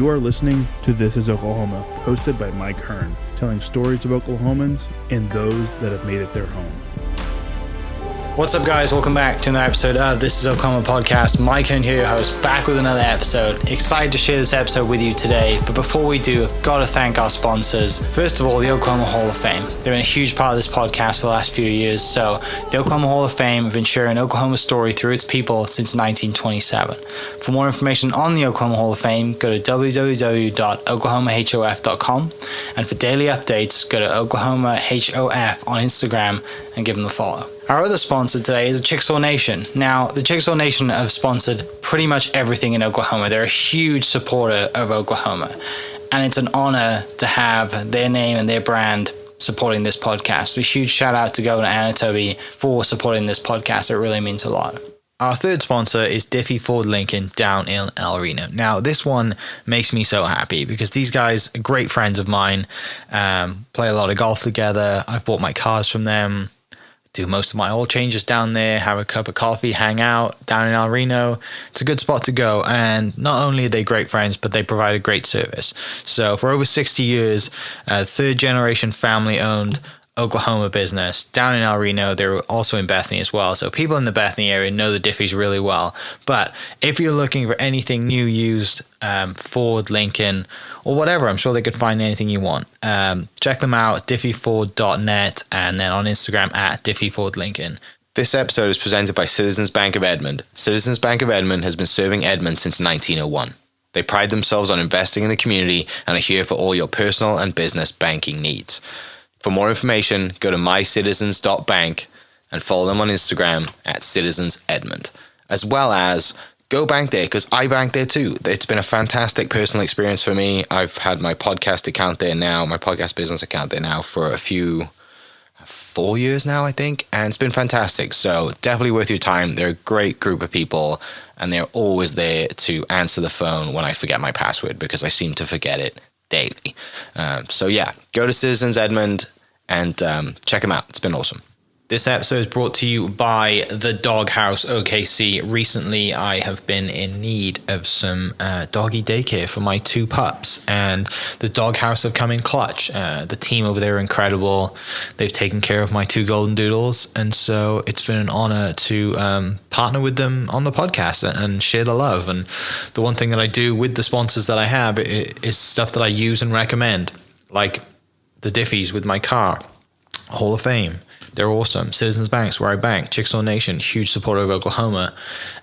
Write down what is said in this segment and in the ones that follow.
You are listening to This is Oklahoma, hosted by Mike Hearn, telling stories of Oklahomans and those that have made it their home. What's up, guys? Welcome back to another episode of This is Oklahoma podcast. Mike Hearn here, your host, back with another episode. Excited to share this episode with you today, but before we do, I've got to thank our sponsors. First of all, the Oklahoma Hall of Fame. They've been a huge part of this podcast for the last few years. So the Oklahoma Hall of Fame have been sharing Oklahoma's story through its people since 1927. For more information on the Oklahoma Hall of Fame, go to www.oklahomahof.com. And for daily updates, go to oklahomahof on Instagram and give them a follow. Our other sponsor today is the Chickasaw Nation. Now, the Chickasaw Nation have sponsored pretty much everything in Oklahoma. They're a huge supporter of Oklahoma, and it's an honor to have their name and their brand supporting this podcast. So a huge shout out to Governor Anatobi for supporting this podcast. It really means a lot. Our third sponsor is Diffie Ford Lincoln down in El Reno. Now, this one makes me so happy because these guys are great friends of mine, play a lot of golf together. I've bought my cars from them. Do most of my oil changes down there, have a cup of coffee, hang out down in El Reno. It's a good spot to go. And not only are they great friends, but they provide a great service. So for over 60 years, third generation family owned Oklahoma business down in El Reno. They're also in Bethany as well. So people in the Bethany area know the Diffies really well. But if you're looking for anything new, used, Ford, Lincoln, or whatever, I'm sure they could find anything you want. Check them out, diffieford.net, and then on Instagram at diffiefordlincoln. This episode is presented by Citizens Bank of Edmond. Citizens Bank of Edmond has been serving Edmond since 1901. They pride themselves on investing in the community and are here for all your personal and business banking needs. For more information, go to mycitizens.bank and follow them on Instagram at citizensedmond, as well as go bank there because I bank there too. It's been a fantastic personal experience for me. I've had my podcast account there now, my podcast business account there now for 4 years now, I think, and it's been fantastic. So definitely worth your time. They're a great group of people, and they're always there to answer the phone when I forget my password because I seem to forget it daily. So yeah, go to Citizens Edmond and check them out. It's been awesome. This episode is brought to you by the Dog House OKC. Recently, I have been in need of some doggy daycare for my two pups, and the Dog House have come in clutch. The team over there are incredible. They've taken care of my two golden doodles, and so it's been an honor to partner with them on the podcast and share the love. And the one thing that I do with the sponsors that I have is stuff that I use and recommend, like the Diffies with my car, Hall of Fame. They're awesome. Citizens Banks, where I bank. Chickasaw Nation, huge supporter of Oklahoma.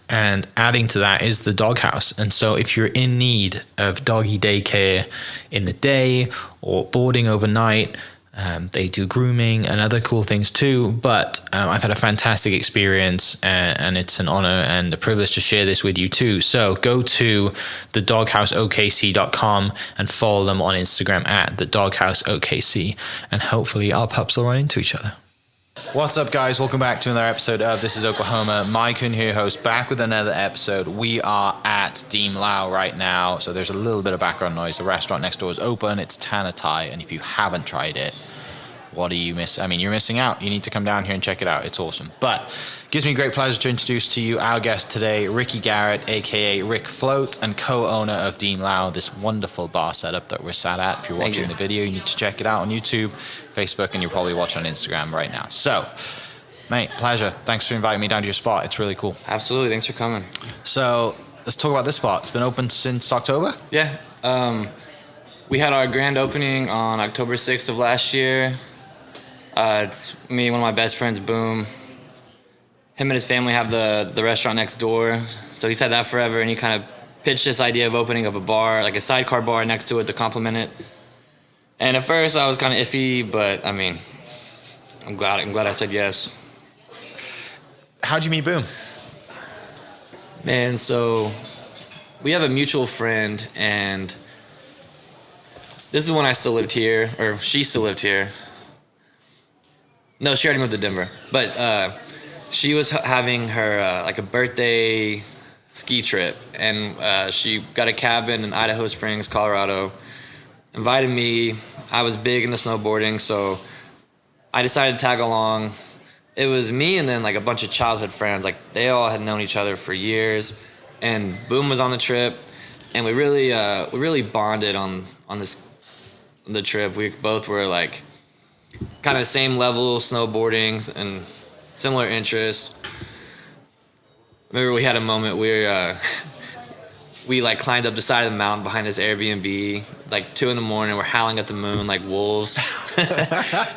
And adding to that is the Dog House. And so if you're in need of doggy daycare in the day or boarding overnight, they do grooming and other cool things too. But I've had a fantastic experience, and it's an honor and a privilege to share this with you too. So go to thedogHouseOKC.com and follow them on Instagram at thedogHouseOKC. And hopefully our pups will run into each other. What's up, guys? Welcome back to another episode of This is Oklahoma. Mike Hearn here, host, back with another episode. We are at Deem Laow right now, so there's a little bit of background noise. The restaurant next door is open. It's Tana Thai, and if you haven't tried it, what do you miss? I mean, you're missing out. You need to come down here and check it out. It's awesome. But it gives me great pleasure to introduce to you our guest today, Rickey Garret, a.k.a. Rick Float, and co-owner of Deem Laow, this wonderful bar setup that we're sat at. If you're watching the video, you need to check it out on YouTube, Facebook, and you're probably watching on Instagram right now. So, mate, pleasure. Thanks for inviting me down to your spot. It's really cool. Absolutely. Thanks for coming. So, let's talk about this spot. It's been open since October? Yeah. We had our grand opening on October 6th of last year. It's me and one of my best friends, Boom. Him and his family have the restaurant next door. So he's had that forever, and he kind of pitched this idea of opening up a bar, like a sidecar bar next to it to complement it. And at first I was kind of iffy, but I mean, I'm glad I said yes. How'd you meet Boom? Man, so we have a mutual friend, and this is when I still lived here, or she still lived here. No, she already moved to Denver. But she was having her like a birthday ski trip, and she got a cabin in Idaho Springs, Colorado. Invited me. I was big into snowboarding, so I decided to tag along. It was me and then like a bunch of childhood friends. Like they all had known each other for years, and Boom was on the trip. and we really bonded on the trip. We both were like kind of same level snowboarding and similar interests. Remember we had a moment where we like climbed up the side of the mountain behind this Airbnb, like 2 a.m. We're howling at the moon like wolves.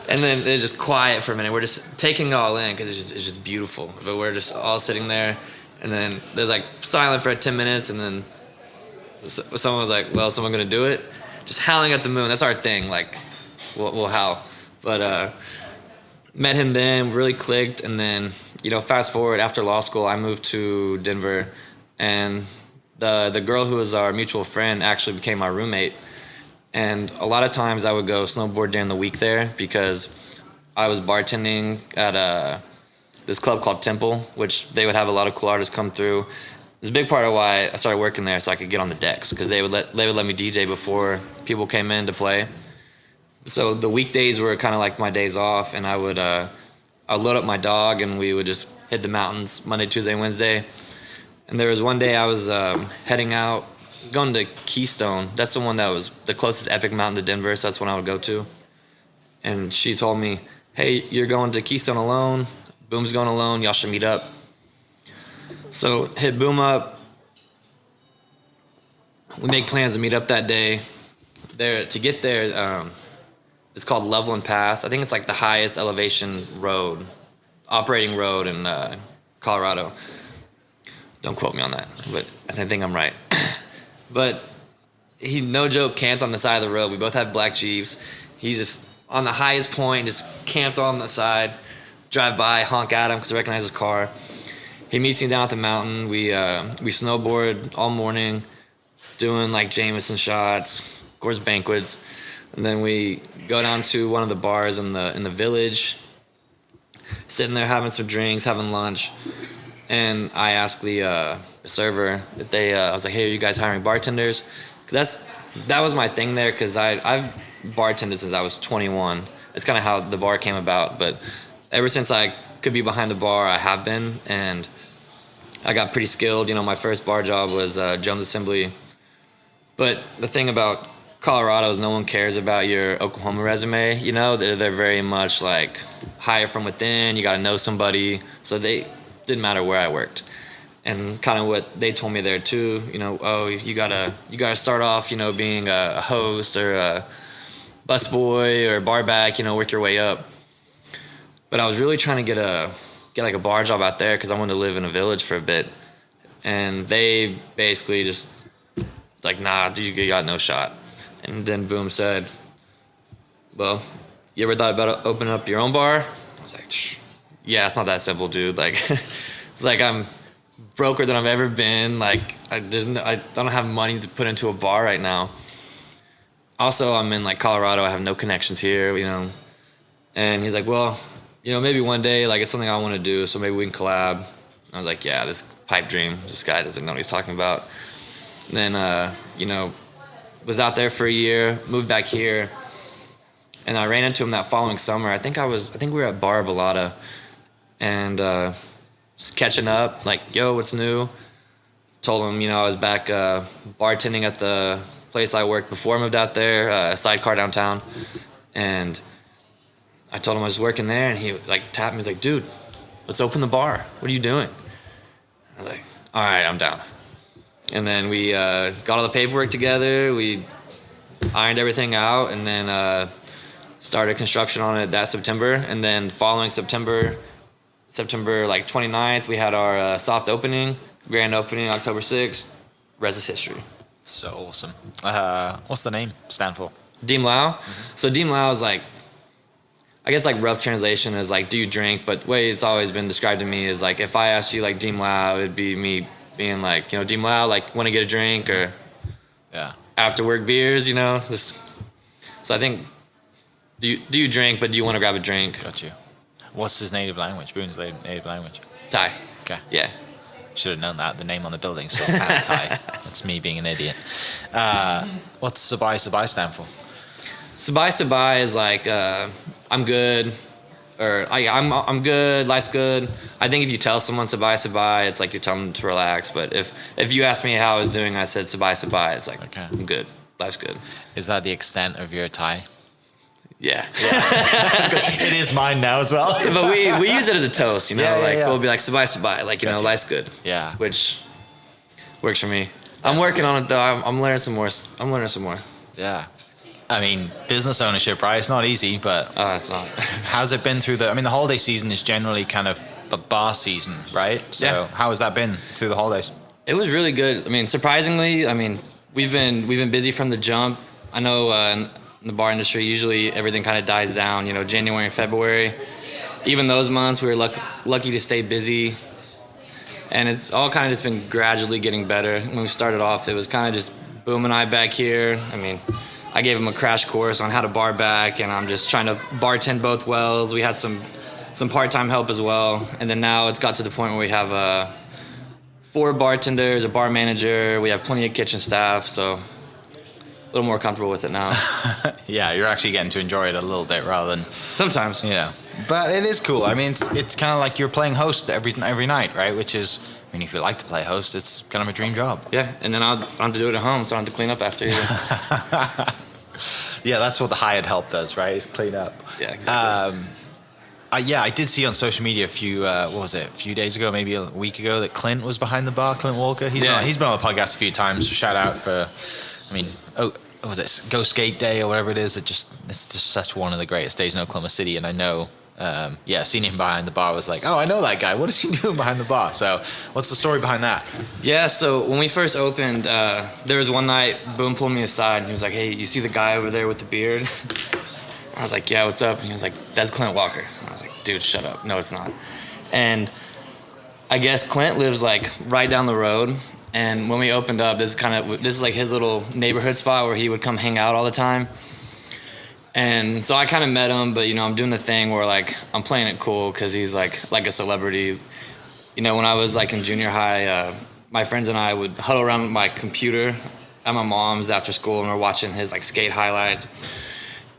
And then it's just quiet for a minute. We're just taking it all in because it's just beautiful. But we're just all sitting there, and then there's like silent for 10 minutes, and then someone was like, well, someone gonna do it? Just howling at the moon. That's our thing. Like, we'll howl. But met him then, really clicked, and then, you know, fast forward, after law school, I moved to Denver, and the girl who was our mutual friend actually became my roommate. And a lot of times I would go snowboard during the week there because I was bartending at this club called Temple, which they would have a lot of cool artists come through. It's a big part of why I started working there, so I could get on the decks, because they would let me DJ before people came in to play. So the weekdays were kind of like my days off, and I'd load up my dog, and we would just hit the mountains Monday, Tuesday, Wednesday. And there was one day I was heading out, going to Keystone. That's the one that was the closest epic mountain to Denver, so that's one I would go to. And she told me, hey, you're going to Keystone alone. Boom's going alone. Y'all should meet up. So hit Boom up. We make plans to meet up that day. To get there, it's called Level and Pass. I think it's like the highest elevation operating road in Colorado. Don't quote me on that, but I think I'm right. But he, no joke, camped on the side of the road. We both had black Jeeps. He's just on the highest point, just camped on the side. Drive by, honk at him because I recognize his car. He meets me down at the mountain. We snowboard all morning, doing like Jameson shots, of course banquets, and then we go down to one of the bars in the village, sitting there having some drinks, having lunch, and I asked the server if I was like, hey, are you guys hiring bartenders? Because that was my thing there, because I've bartended since I was 21. It's kind of how the bar came about, but ever since I could be behind the bar, I have been, and I got pretty skilled. You know, my first bar job was Jones Assembly. But the thing about Colorado is no one cares about your Oklahoma resume. You know, they're very much like hire from within. You got to know somebody. So they didn't matter where I worked. And kind of what they told me there too, you know, oh, you gotta start off, you know, being a host or a busboy or a bar back, you know, work your way up. But I was really trying to get like a bar job out there because I wanted to live in a village for a bit. And they basically just like, nah, dude, you got no shot. And then Boom said, well, you ever thought about opening up your own bar? I was like, yeah, it's not that simple, dude. Like, it's like I'm broker than I've ever been. Like, I don't have money to put into a bar right now. Also, I'm in like Colorado. I have no connections here, you know. And he's like, well, you know, maybe one day, like, it's something I want to do, so maybe we can collab. I was like, yeah, this pipe dream. This guy doesn't know what he's talking about. And then, you know, was out there for a year, moved back here, and I ran into him that following summer. I think we were at Bar Balada, and just catching up, like, yo, what's new? Told him, you know, I was back bartending at the place I worked before I moved out there, Sidecar downtown, and I told him I was working there, and he like tapped me. He's like, dude, let's open the bar. What are you doing? I was like, all right, I'm down. And then we got all the paperwork together. We ironed everything out, and then started construction on it that September. And then following September like 29th, we had our soft opening, grand opening, October 6th. Rest is history. So awesome. What's the name stand for? Deem Laow. Mm-hmm. So Deem Laow is like, I guess like rough translation is like, do you drink? But the way it's always been described to me is like, if I asked you like Deem Laow, it'd be me being like, you know, Deem Laow, like, want to get a drink, or yeah, after work beers, you know. So I think, do you drink, but do you want to grab a drink? Got you. What's his native language? Boone's native language? Thai. Okay. Yeah. Should have known that. The name on the building says Thai. That's me being an idiot. What's Sabai stand for? Sabai is like, I'm good. or I'm good, life's good. I think if you tell someone sabay, it's like you're telling them to relax. But if you asked me how I was doing, I said sabay. It's like, Okay. I'm good, life's good. Is that the extent of your Thai? Yeah. It is mine now as well. But we use it as a toast, you know, Yeah. we'll be like sabay, like, you know, Gotcha. life's good. Yeah. Which works for me. I'm working on it though. I'm learning some more. Yeah. I mean, business ownership, right? It's not easy, but It's not. how's it been through the holiday season is generally kind of the bar season, right? So Yeah. how has that been through the holidays? It was really good. I mean, surprisingly, we've been busy from the jump. I know in the bar industry, usually everything kind of dies down, you know, January and February. Even those months, we were lucky to stay busy. And it's all kind of just been gradually getting better. When we started off, it was kind of just Boom and I back here. I mean, I gave him a crash course on how to bar back, and I'm just trying to bartend both wells. We had some part-time help as well. And then now it's got to the point where we have 4 bartenders, a bar manager. We have plenty of kitchen staff, so a little more comfortable with it now. Yeah, you're actually getting to enjoy it a little bit rather than, Sometimes. But it is cool. I mean, it's kind of like you're playing host every night, right? Which is, I mean, if you like to play host, it's kind of a dream job. Yeah, and then I don't have to do it at home, so I don't have to clean up after either. Yeah, that's what the hired help does, right? Is clean up. Yeah, exactly. I did see on social media a few days ago, maybe a week ago, that Clint was behind the bar. Clint Walker. He's been on the podcast a few times. So shout out for, what was it, Go Skate Day or whatever it is. It's just such one of the greatest days in Oklahoma City, and I know. Seeing him behind the bar was like, oh, I know that guy. What is he doing behind the bar? So, what's the story behind that? Yeah, so when we first opened, there was one night, Boom pulled me aside, and he was like, hey, you see the guy over there with the beard? I was like, yeah, what's up? And he was like, that's Clint Walker. And I was like, dude, shut up. No, it's not. And I guess Clint lives like right down the road. And when we opened up, this is like his little neighborhood spot where he would come hang out all the time. And so I kind of met him, but, you know, I'm doing the thing where, like, I'm playing it cool because he's, like a celebrity. You know, when I was, like, in junior high, my friends and I would huddle around with my computer at my mom's after school, and we're watching his, like, skate highlights.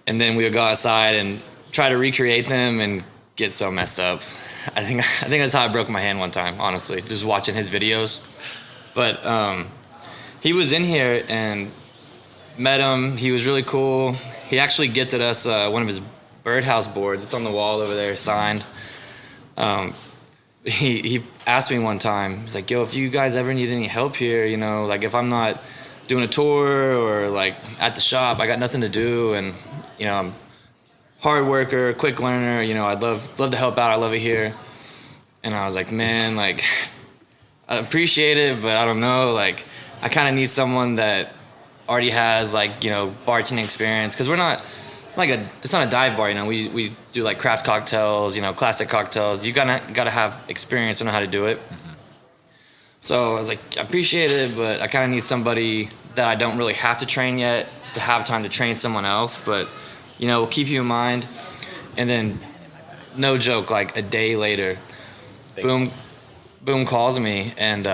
And then we would go outside and try to recreate them and get so messed up. I think that's how I broke my hand one time, honestly, just watching his videos. But he was in here and met him. He was really cool. He actually gifted us one of his birdhouse boards. It's on the wall over there, signed. He asked me one time, he's like, yo, if you guys ever need any help here, you know, like if I'm not doing a tour or like at the shop, I got nothing to do, and, you know, I'm hard worker, quick learner, you know, I'd love to help out. I love it here. And I was like, man, like, I appreciate it, but I don't know, like, I kind of need someone that already has, like, you know, bartending experience, because we're not it's not a dive bar, you know. We do like craft cocktails, you know, classic cocktails. You gotta have experience to know how to do it. Mm-hmm. So I was like, I appreciate it, but I kind of need somebody that I don't really have to train yet to have time to train someone else, but, you know, we'll keep you in mind. And then, no joke, like a day later, Boom calls me, and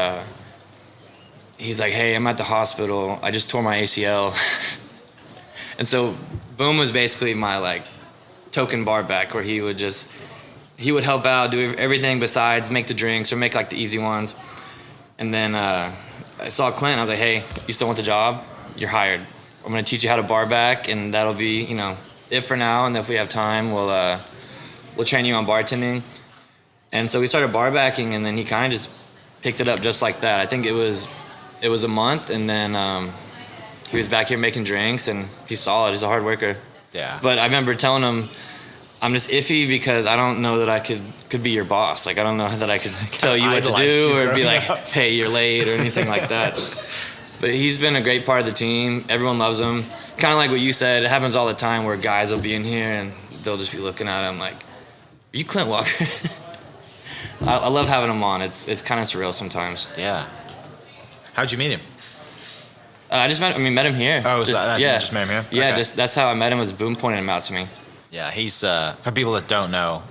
he's like, hey, I'm at the hospital. I just tore my ACL. And so Boom was basically my, like, token bar back, where he would help out, do everything besides make the drinks or make, like, the easy ones. And then I saw Clint. I was like, hey, you still want the job? You're hired. I'm going to teach you how to bar back, and that'll be, you know, it for now. And if we have time, we'll train you on bartending. And so we started bar backing, and then he kind of just picked it up just like that. I think it was a month, and then he was back here making drinks, and he's solid. He's a hard worker. Yeah. But I remember telling him, I'm just iffy because I don't know that I could be your boss. Like, I don't know that I could tell you what to do or be like, hey, you're late or anything like that. But he's been a great part of the team. Everyone loves him. Kind of like what you said, it happens all the time where guys will be in here and they'll just be looking at him like, are you Clint Walker? I love having him on. It's kind of surreal sometimes. Yeah. How'd you meet him? I met him here. Oh, you just met him here? Yeah, Okay. that's how I met him, was Boom pointed him out to me. Yeah, he's for people that don't know,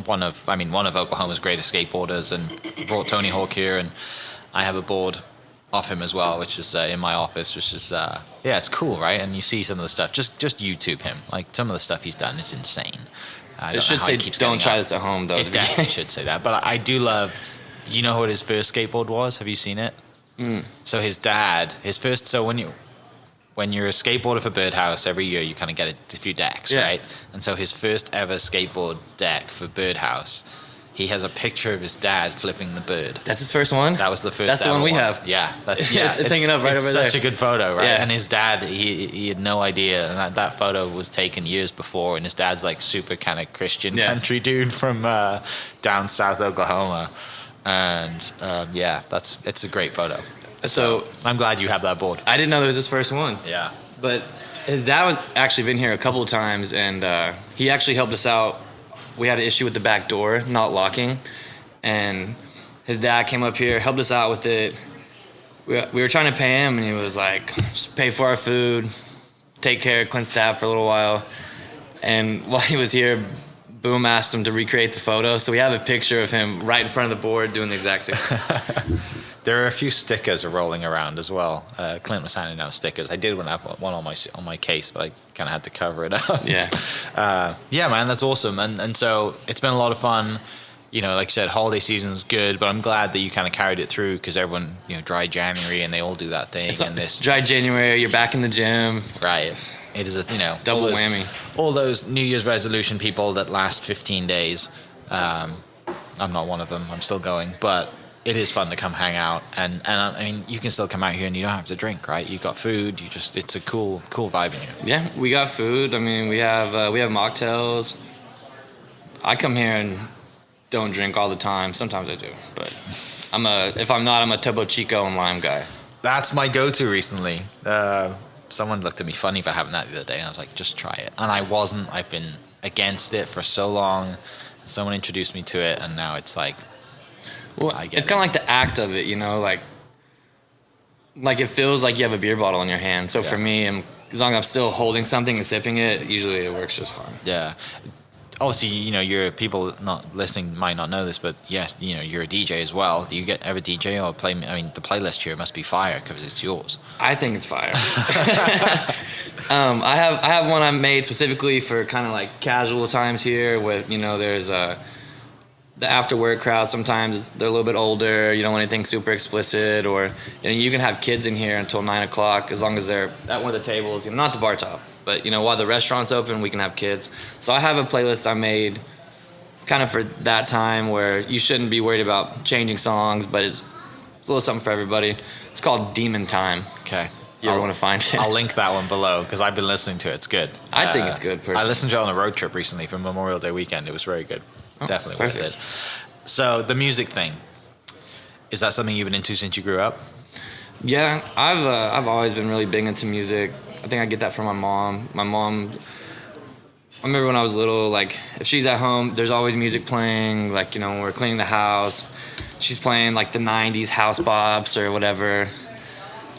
one of Oklahoma's greatest skateboarders, and brought Tony Hawk here, and I have a board off him as well, which is in my office, which is it's cool, right? And you see some of the stuff. Just YouTube him. Like, some of the stuff he's done is insane. It should say, "Don't try this at home," though. It definitely should say that. But I do love. You know what his first skateboard was? Have you seen it? So his dad, so when you're a skateboarder for Birdhouse, every year you kind of get a few decks, right? And so his first ever skateboard deck for Birdhouse, he has a picture of his dad flipping the bird. That's his first one? That was the first. That's the one we have. Yeah. It's hanging up right over there. Such a good photo, right? Yeah. And his dad, he had no idea. And that photo was taken years before. And his dad's like super kind of Christian country dude from down south Oklahoma. And it's a great photo. So I'm glad you have that board. I didn't know that was his first one. Yeah. But his dad was actually been here a couple of times, and he actually helped us out. We had an issue with the back door not locking, and his dad came up here, helped us out with it. We were trying to pay him, and he was like, just pay for our food, take care of Clint's dad for a little while. And while he was here, Boom asked him to recreate the photo, so we have a picture of him right in front of the board doing the exact same thing. There are a few stickers rolling around as well. Clint was handing out stickers. I did one on my case, but I kind of had to cover it up. Yeah. Man, that's awesome. And so it's been a lot of fun. You know, like I said, holiday season's good, but I'm glad that you kind of carried it through because everyone, dry January and they all do that thing. It's dry January, you're back in the gym. Right. It is double whammy. All those New Year's resolution people that last 15 days. I'm not one of them. I'm still going, but it is fun to come hang out, and I mean, you can still come out here and you don't have to drink, right? You got food. It's a cool vibe in here. Yeah, we got food. I mean, we have mocktails. I come here and don't drink all the time. Sometimes I do, but if I'm not, I'm a Topo Chico and lime guy. That's my go-to recently. Someone looked at me funny for having that the other day, and I was like, just try it. And I wasn't. I've been against it for so long. Someone introduced me to it, and now it's like. Well, it's kind of like the act of it, like it feels like you have a beer bottle in your hand. So for me, as long as I'm still holding something and sipping it, usually it works just fine. Yeah. Obviously, you're people not listening might not know this, but yes, you're a DJ as well. Do you ever DJ or play? I mean, the playlist here must be fire because it's yours. I think it's fire. I have one I made specifically for kind of like casual times here with, there's the after work crowd. Sometimes they're a little bit older. You don't want anything super explicit, or you can have kids in here until 9 o'clock as long as they're at one of the tables, not the bar top, but while the restaurant's open, we can have kids. So I have a playlist I made kind of for that time where you shouldn't be worried about changing songs, but it's a little something for everybody. It's called Demon Time. Okay. You ever want to find it? I'll link that one below because I've been listening to it. It's good. I think it's good, personally. I listened to it on a road trip recently for Memorial Day weekend. It was very good. Definitely worth it. So the music thing, is that something you've been into since you grew up? Yeah, I've always been really big into music. I think I get that from my mom. My mom, I remember when I was little, like if she's at home, there's always music playing. Like when we're cleaning the house, she's playing like the '90s house bops or whatever.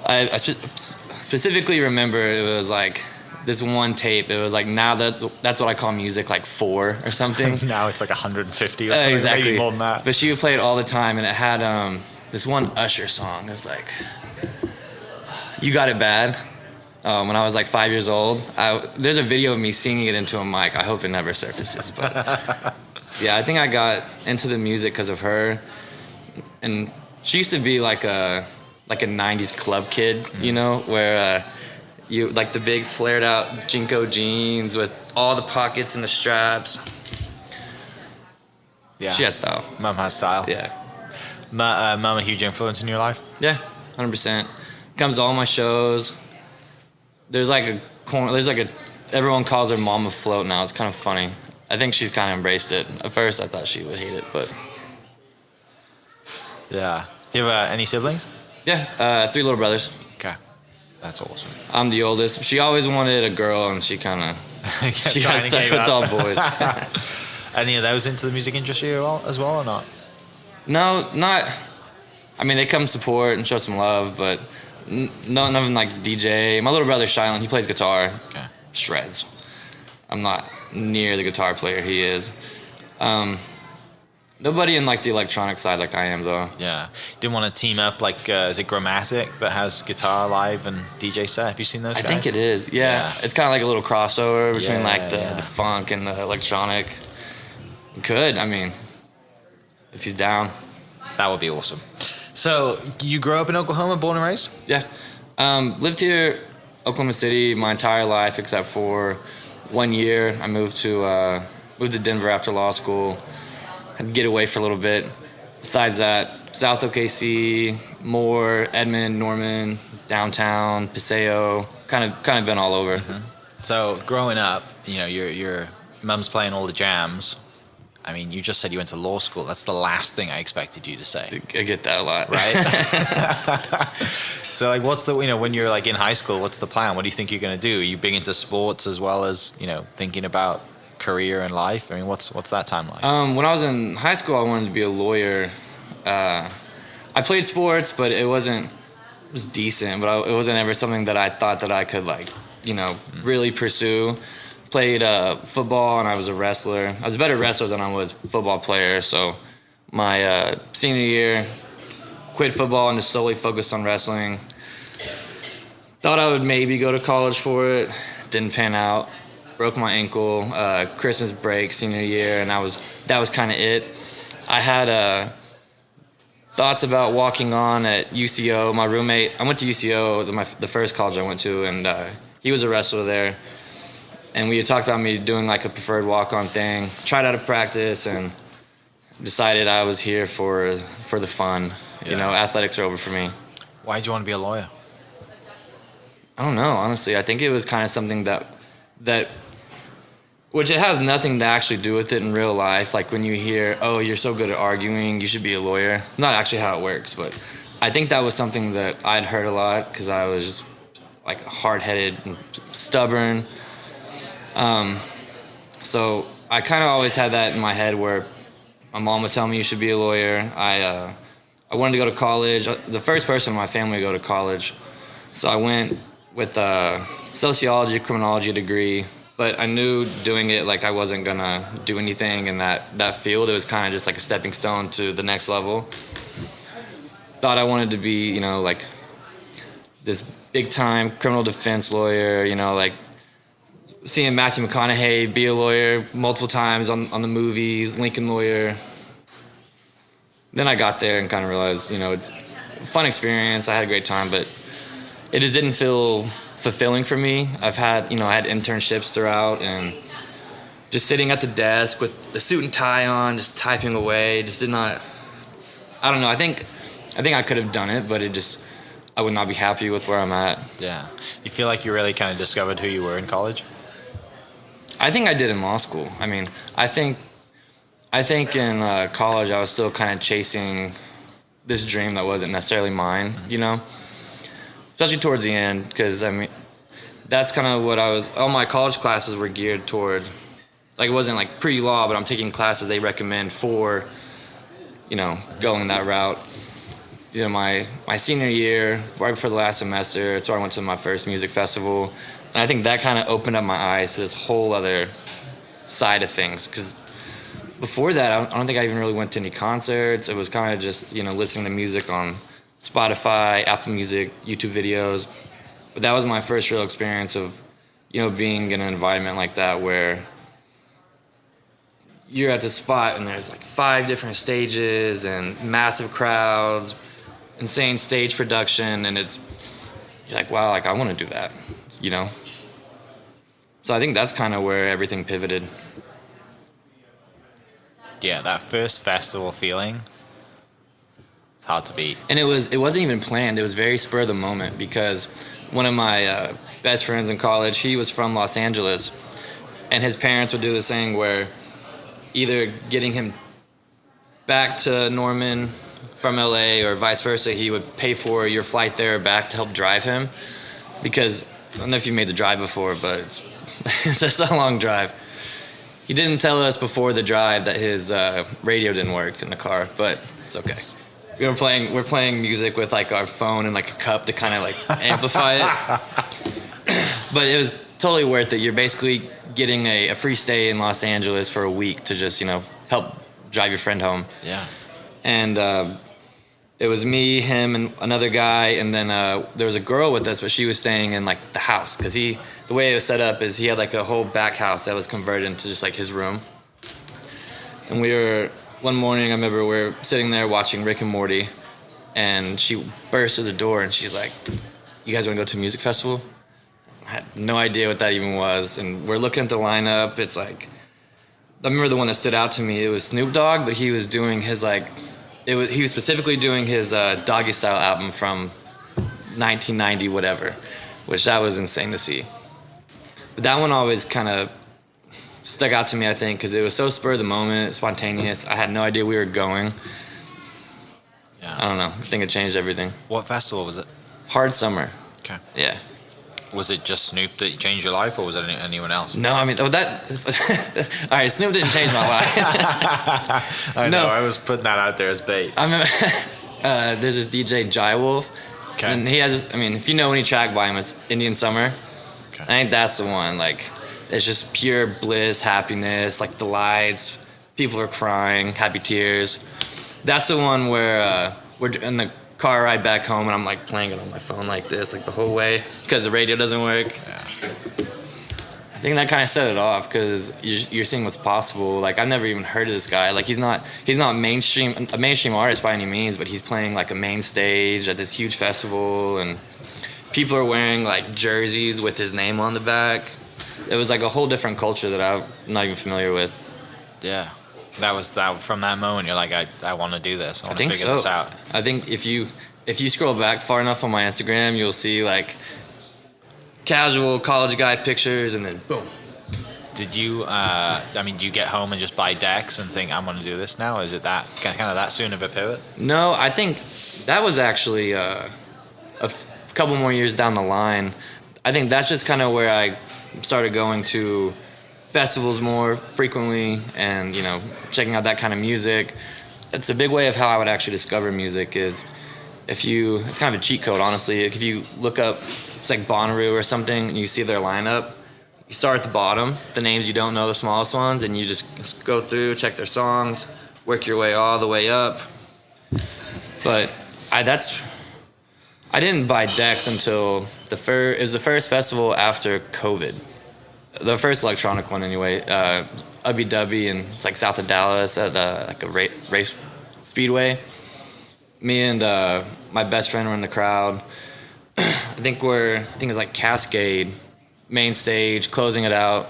I specifically remember it was like this one tape. It was like, now that's what I call music, like 4 or something. Now it's like 150 or something, exactly. Maybe more than that. But she would play it all the time, and it had this one Usher song. It was like, "You Got It Bad." When I was like 5 years old, there's a video of me singing it into a mic. I hope it never surfaces, but yeah, I think I got into the music because of her. And she used to be like a 90s club kid, where you like the big flared out Jinko jeans with all the pockets and the straps. Yeah. She has style. Mum has style. Yeah. Mum a huge influence in your life? Yeah, 100%. Comes to all my shows. There's like a corner. Everyone calls her Mama Float now. It's kind of funny. I think she's kind of embraced it. At first, I thought she would hate it, but yeah. Do you have any siblings? Yeah, 3 little brothers. Okay, that's awesome. I'm the oldest. She always wanted a girl, and she kind of she got stuck with all boys. Any of those into the music industry as well or not? No, not. I mean, they come support and show some love, but none of them like DJ. My little brother Shylon, he plays guitar. Okay. Shreds. I'm not near the guitar player he is. Nobody in like the electronic side like I am though. Yeah. Didn't want to team up like is it Grammatic that has guitar live and DJ set? Have you seen those guys? I think it is. Yeah. It's kind of like a little crossover between the the funk and the electronic. Could, I mean, if he's down. That would be awesome. So you grew up in Oklahoma, born and raised? Yeah. Lived here, Oklahoma City, my entire life except for 1 year. I moved to Denver after law school. Had to get away for a little bit. Besides that, South OKC, Moore, Edmond, Norman, downtown, Paseo. Kind of been all over. Mm-hmm. So growing up, your mum's playing all the jams. I mean, you just said you went to law school. That's the last thing I expected you to say. I get that a lot. Right? So, like, what's the, when you're, like, in high school, what's the plan? What do you think you're going to do? Are you big into sports as well as, thinking about career and life? I mean, what's that time like? When I was in high school, I wanted to be a lawyer. I played sports, but it was decent, but it wasn't ever something that I thought that I could, really pursue. Played football, and I was a wrestler. I was a better wrestler than I was football player. So my senior year, quit football and just solely focused on wrestling. Thought I would maybe go to college for it. Didn't pan out. Broke my ankle. Christmas break senior year, and that was kind of it. I had thoughts about walking on at UCO. My roommate, I went to UCO. It was the first college I went to, and he was a wrestler there. And we had talked about me doing like a preferred walk-on thing. Tried out of practice and decided I was here for the fun. Yeah. Athletics are over for me. Why'd you want to be a lawyer? I don't know, honestly. I think it was kind of something that which it has nothing to actually do with it in real life. Like when you hear, oh, you're so good at arguing, you should be a lawyer. Not actually how it works, but I think that was something that I'd heard a lot because I was like hard-headed and stubborn. So I kind of always had that in my head where my mom would tell me you should be a lawyer. I wanted to go to college. The first person in my family to go to college. So I went with a sociology, criminology degree, but I knew doing it like I wasn't gonna do anything in that field. It was kind of just like a stepping stone to the next level. Thought I wanted to be, like this big time criminal defense lawyer, like seeing Matthew McConaughey be a lawyer multiple times on the movies, Lincoln Lawyer. Then I got there and kind of realized, it's a fun experience. I had a great time, but it just didn't feel fulfilling for me. I had internships throughout and just sitting at the desk with the suit and tie on, just typing away, just did not, I don't know. I think I could have done it, but I would not be happy with where I'm at. Yeah. You feel like you really kind of discovered who you were in college? I think I did in law school. I mean, I think in college I was still kind of chasing this dream that wasn't necessarily mine, especially towards the end, because I mean, that's kind of what all my college classes were geared towards. Like it wasn't like pre-law, but I'm taking classes they recommend for, going that route. My senior year, right before the last semester, that's where I went to my first music festival. And I think that kind of opened up my eyes to this whole other side of things. Because before that, I don't think I even really went to any concerts. It was kind of just, listening to music on Spotify, Apple Music, YouTube videos. But that was my first real experience of, being in an environment like that where you're at the spot and there's like 5 different stages and massive crowds, insane stage production, and you're like, wow, like I want to do that, So I think that's kind of where everything pivoted. Yeah, that first festival feeling, it's hard to beat. And it wasn't even planned. It was very spur of the moment because one of my best friends in college, he was from Los Angeles, and his parents would do this thing where either getting him back to Norman from LA or vice versa, he would pay for your flight there or back to help drive him. Because I don't know if you made the drive before, but it's just a long drive. He didn't tell us before the drive that his radio didn't work in the car, but it's okay. We're playing music with like our phone and like a cup to kind of like amplify it. But it was totally worth it. You're basically getting a free stay in Los Angeles for a week to just, help drive your friend home. Yeah. And it was me, him, and another guy, and then there was a girl with us, but she was staying in like the house because the way it was set up is he had like a whole back house that was converted into just like his room. And one morning, I remember we were sitting there watching Rick and Morty, and she burst through the door and she's like, "You guys want to go to a music festival?" I had no idea what that even was. And we're looking at the lineup. It's like, I remember the one that stood out to me. It was Snoop Dogg, but he was doing his he was specifically doing his Doggy Style album from 1990 whatever, which that was insane to see. But that one always kind of stuck out to me, I think, because it was so spur of the moment, spontaneous. I had no idea we were going. Yeah. I don't know. I think it changed everything. What festival was it? Hard Summer. Okay. Yeah. Was it just Snoop that changed your life, or was it anyone else? No, I mean, all right, Snoop didn't change my life. I know, I was putting that out there as bait. I remember there's this DJ Jai Wolf. Okay. And he has this, I mean, if you know any track by him, it's Indian Summer. Okay. I think that's the one. Like, it's just pure bliss, happiness, like the lights, people are crying, happy tears. That's the one where we're in the car ride back home and I'm like playing it on my phone like this, like the whole way, because the radio doesn't work. Yeah. I think that kind of set it off, because you're seeing what's possible. Like, I've never even heard of this guy. Like, he's not a mainstream artist by any means, but he's playing like a main stage at this huge festival, and people are wearing like jerseys with his name on the back. It was like a whole different culture that I'm not even familiar with. Yeah. That was that from that moment. You're like, I want to do this. I want to figure so. this out. I think if you scroll back far enough on my Instagram, you'll see like casual college guy pictures, and then boom. Did you? Do you get home and just buy decks and think I'm going to do this now? Is it that kind of that soon of a pivot? No, I think that was actually a couple more years down the line. I think that's just kind of where I started going to festivals more frequently, and checking out that kind of music. It's a big way of how I would actually discover music. Is it's kind of a cheat code, honestly. If you look up, it's like Bonnaroo or something, and you see their lineup, you start at the bottom, the names you don't know, the smallest ones, and you just go through, check their songs, work your way all the way up. But I didn't buy decks until it was the first festival after COVID. The first electronic one, anyway. Ubby Dubby, and it's like south of Dallas at like a race speedway. Me and my best friend were in the crowd. I think it was like Cascade, main stage, closing it out,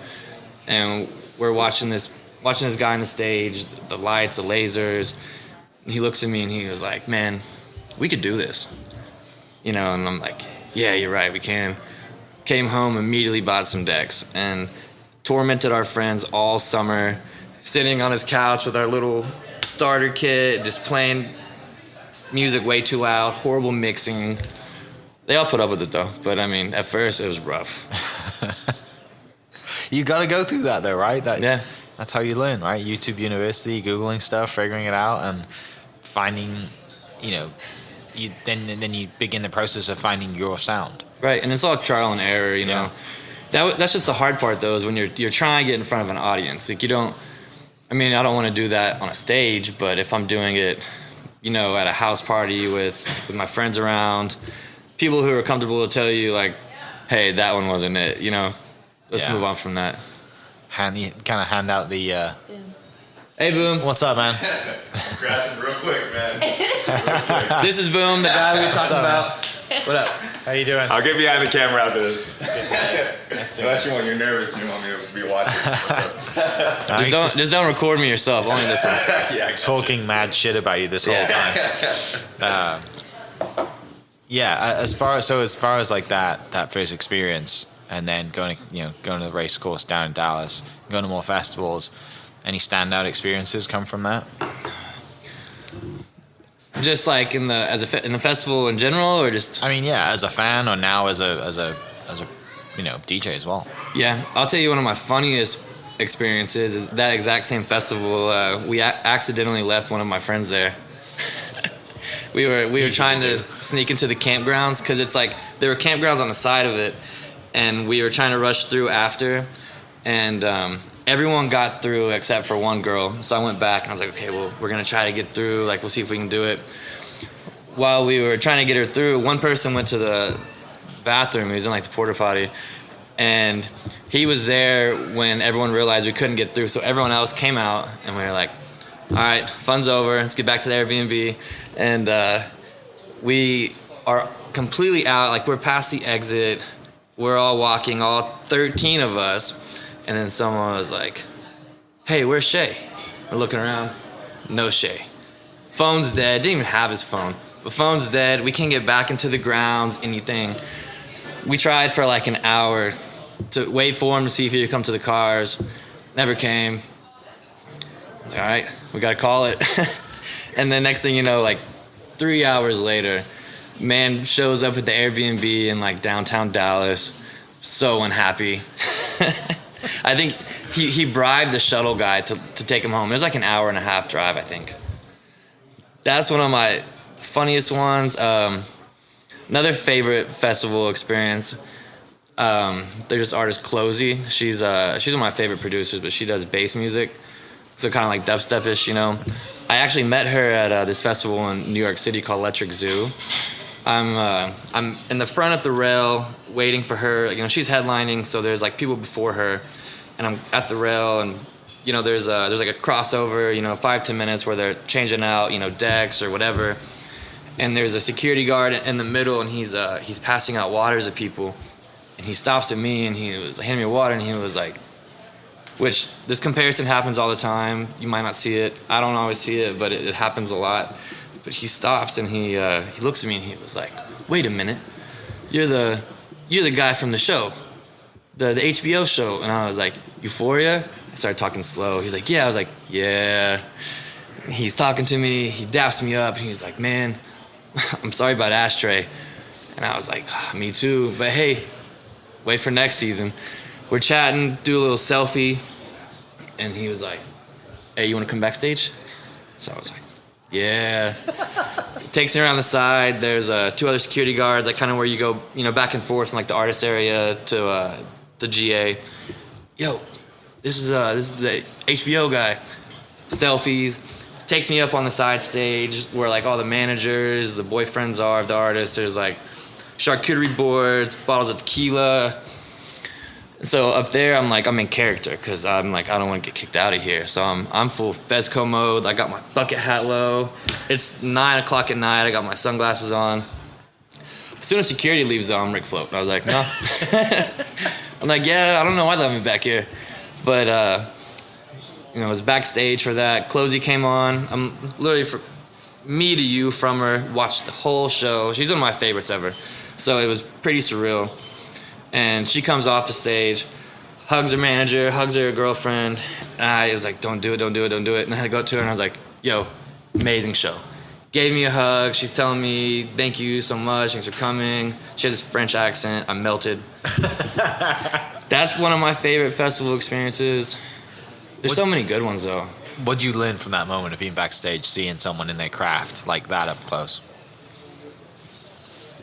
and we're watching this guy on the stage, the lights, the lasers. He looks at me and he was like, "Man, we could do this," and I'm like, "Yeah, you're right, we can." Came home, immediately bought some decks, and tormented our friends all summer, sitting on his couch with our little starter kit, just playing music way too loud, horrible mixing. They all put up with it though, but I mean, at first it was rough. You got to go through that though, right? Yeah. That's how you learn, right? YouTube University, Googling stuff, figuring it out, and finding, then you begin the process of finding your sound. Right, and it's all trial and error, know. That's just the hard part though, is when you're trying to get in front of an audience. Like, I don't want to do that on a stage, but if I'm doing it, at a house party with my friends around, people who are comfortable to tell you like, "Hey, that one wasn't it," Let's move on from that. Hand out the. Hey, Boom. What's up, man? I'm crashing real quick, man. This is Boom, the guy we were talking about. What up? How you doing? I'll get behind the camera after this. Unless when you're nervous and you want me to be watching. What's up? Just don't record me yourself. Only this one. Yeah, I got talking mad shit about you this whole time. As far as like that first experience, and then going to the race course down in Dallas, going to more festivals, any standout experiences come from that? Just like in the festival in general, or just? As a fan, or now as a DJ as well. Yeah, I'll tell you one of my funniest experiences is that exact same festival. We accidentally left one of my friends there. we were trying to sneak into the campgrounds, because it's like there were campgrounds on the side of it, and we were trying to rush through after, and everyone got through except for one girl. So I went back and I was like, okay, well, we're gonna try to get through. Like, we'll see if we can do it. While we were trying to get her through, one person went to the bathroom. He was in like the porta potty, and he was there when everyone realized we couldn't get through. So everyone else came out, and we were like, all right, fun's over. Let's get back to the Airbnb. And we are completely out. Like, we're past the exit. We're all walking, all 13 of us. And then someone was like, hey, where's Shay? We're looking around. No Shay. Phone's dead. Didn't even have his phone. The phone's dead. We can't get back into the grounds, anything. We tried for like an hour to wait for him to see if he would come to the cars. Never came. All right, we gotta call it. And then next thing you know, like 3 hours later, man shows up at the Airbnb in like downtown Dallas, so unhappy. I think he bribed the shuttle guy to take him home. It was like an hour and a half drive, I think. That's one of my funniest ones. Another favorite festival experience. There's this artist, Closey. She's one of my favorite producers, but she does bass music. So kind of like dubstep-ish, you know. I actually met her at this festival in New York City called Electric Zoo. I'm in the front at the rail waiting for her. You know, she's headlining, so there's like people before her, and I'm at the rail, and you know, there's like a crossover, you know, 5-10 minutes where they're changing out, you know, decks or whatever, and there's a security guard in the middle, and he's passing out waters to people, and he stops at me, and he was handing me water, and he was like, which this comparison happens all the time. You might not see it. I don't always see it, but it happens a lot. But he stops and he looks at me and he was like, "Wait a minute, you're the guy from the show, the HBO show." And I was like, "Euphoria?" I started talking slow. He's like, "Yeah." I was like, "Yeah." He's talking to me. He daps me up. And he was like, "Man, I'm sorry about Ashtray." And I was like, "Me too. But hey, wait for next season." We're chatting, do a little selfie, and he was like, "Hey, you want to come backstage?" So I was like, "Yeah." He takes me around the side. There's 2 other security guards, like kind of where you go, you know, back and forth from like the artist area to the GA. Yo, this is the HBO guy. Selfies. Takes me up on the side stage where like all the managers, the boyfriends are of the artists. There's like charcuterie boards, bottles of tequila. So up there, I'm in character because I'm like, I don't want to get kicked out of here. So I'm full Fezco mode. I got my bucket hat low. It's 9 o'clock at night. I got my sunglasses on. As soon as security leaves, I'm Rick Float. And I was like, no. I'm like, yeah, I don't know why they let me back here. But, you know, I was backstage for that. Closey came on. I'm literally, from me to you, from her, watched the whole show. She's one of my favorites ever. So it was pretty surreal. And she comes off the stage, hugs her manager, hugs her girlfriend. And I was like, don't do it, don't do it, don't do it. And I go up to her and I was like, yo, amazing show. Gave me a hug. She's telling me, thank you so much. Thanks for coming. She has this French accent. I melted. That's one of my favorite festival experiences. There's so many good ones, though. What'd you learn from that moment of being backstage, seeing someone in their craft like that up close?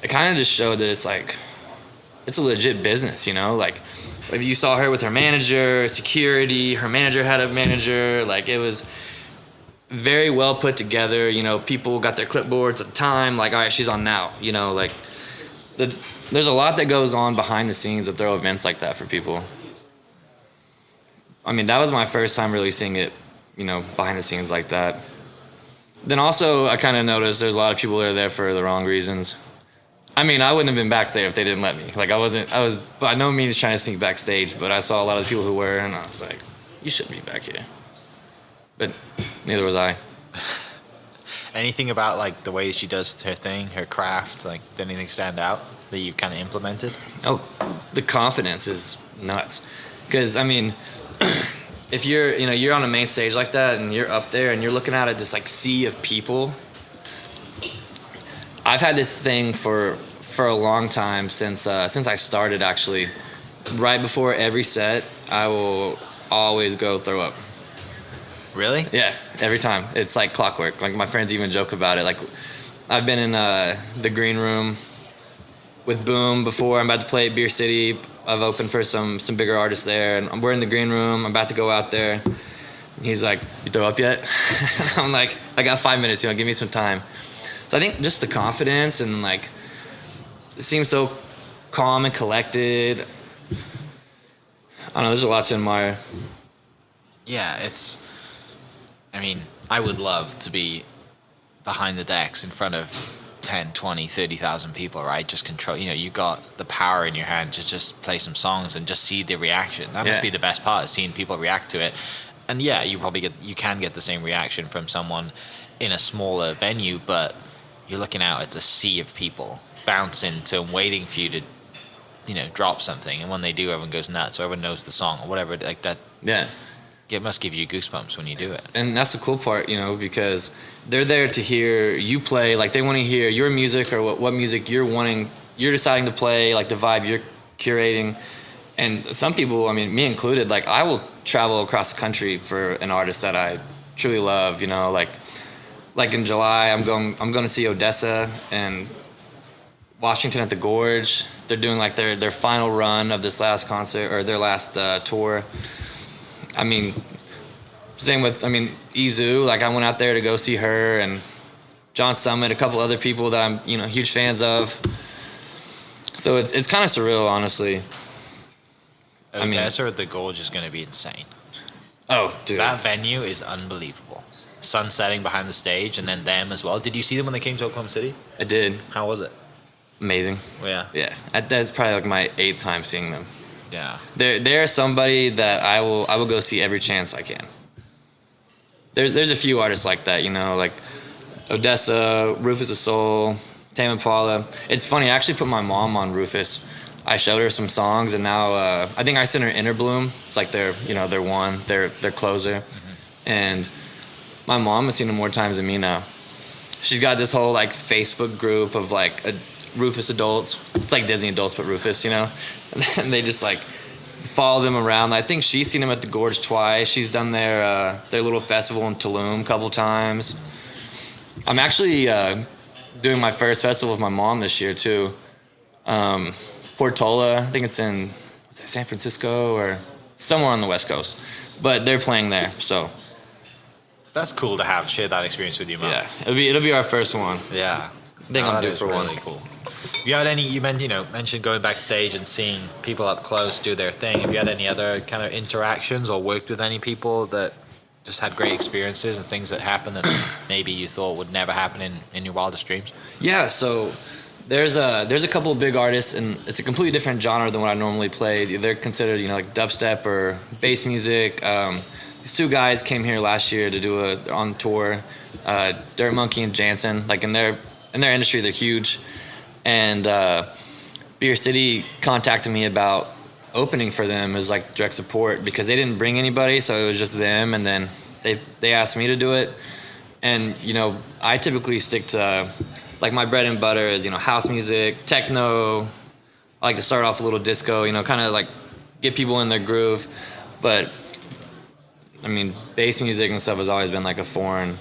It kind of just showed that it's like, it's a legit business, you know? Like, if you saw her with her manager, security, her manager had a manager, like, it was very well put together. You know, people got their clipboards at the time, like, all right, she's on now, you know? Like, there's a lot that goes on behind the scenes that throw events like that for people. I mean, that was my first time really seeing it, you know, behind the scenes like that. Then also, I kind of noticed there's a lot of people that are there for the wrong reasons. I mean, I wouldn't have been back there if they didn't let me. Like, I was by no means trying to sneak backstage, but I saw a lot of the people who were, and I was like, you shouldn't be back here. But neither was I. Anything about, like, the way she does her thing, her craft, like, did anything stand out that you've kind of implemented? Oh, the confidence is nuts. Because, I mean, if you're on a main stage like that, and you're up there, and you're looking out at this, like, sea of people. I've had this thing for a long time since I started, actually. Right before every set, I will always go throw up. Really? Yeah, every time. It's like clockwork. Like, my friends even joke about it. Like, I've been in the green room with Boom before. I'm about to play at Beer City. I've opened for some bigger artists there, and we're in the green room. I'm about to go out there. And he's like, you throw up yet? I'm like, I got 5 minutes, give me some time. So I think just the confidence and, like, it seems so calm and collected. I don't know, there's a lot to admire. Yeah, I mean, I would love to be behind the decks in front of 10, 20, 30,000 people, right? Just control, you got the power in your hand to just play some songs and just see the reaction. That must be the best part, is seeing people react to it. And yeah, you can get the same reaction from someone in a smaller venue, but you're looking out at a sea of people bouncing to waiting for you to, drop something. And when they do, everyone goes nuts, or everyone knows the song or whatever, like that. Yeah. It must give you goosebumps when you do it. And that's the cool part, because they're there to hear you play. Like, they want to hear your music, or what music you're deciding to play, like the vibe you're curating. And some people, I mean, me included, like, I will travel across the country for an artist that I truly love, like in July, I'm going to see Odessa and Washington at the Gorge. They're doing like their final run of this last concert, or their last tour. I mean, same with, Izu. Like, I went out there to go see her, and John Summit, a couple other people that I'm, huge fans of. So it's kind of surreal, honestly. Odessa at the Gorge is going to be insane. Oh, dude. That venue is unbelievable. Sun setting behind the stage, and then them as well. Did you see them when they came to Oklahoma City? I did. How was it? Amazing. Yeah. Yeah. That's probably like my 8th time seeing them. Yeah. They're somebody that I will go see every chance I can. There's a few artists like that, like Odessa, Rufus of Soul, Tame Impala. It's funny, I actually put my mom on Rufus. I showed her some songs, and now I think I sent her Inner Bloom. It's like their closer. Mm-hmm. And my mom has seen him more times than me now. She's got this whole like Facebook group of like Rufus adults. It's like Disney adults, but Rufus, and they just like follow them around. I think she's seen him at the Gorge twice. She's done their little festival in Tulum a couple times. I'm actually doing my first festival with my mom this year too. Portola, I think it's in San Francisco or somewhere on the West Coast, but they're playing there. So that's cool to share that experience with your mom. Yeah, it'll be our first one. Yeah, I think I'm due for really one. Cool. You had any? You mentioned going backstage and seeing people up close do their thing. Have you had any other kind of interactions or worked with any people that just had great experiences and things that happened that maybe you thought would never happen in your wildest dreams? Yeah. So there's a couple of big artists, and it's a completely different genre than what I normally play. They're considered like dubstep or bass music. These two guys came here last year to do on tour. Dirt Monkey and Jansen. Like in their industry, they're huge. And Beer City contacted me about opening for them as like direct support, because they didn't bring anybody, so it was just them. And then they asked me to do it. And I typically stick to like my bread and butter is house music, techno. I like to start off a little disco, kind of like get people in their groove. But bass music and stuff has always been like a foreign.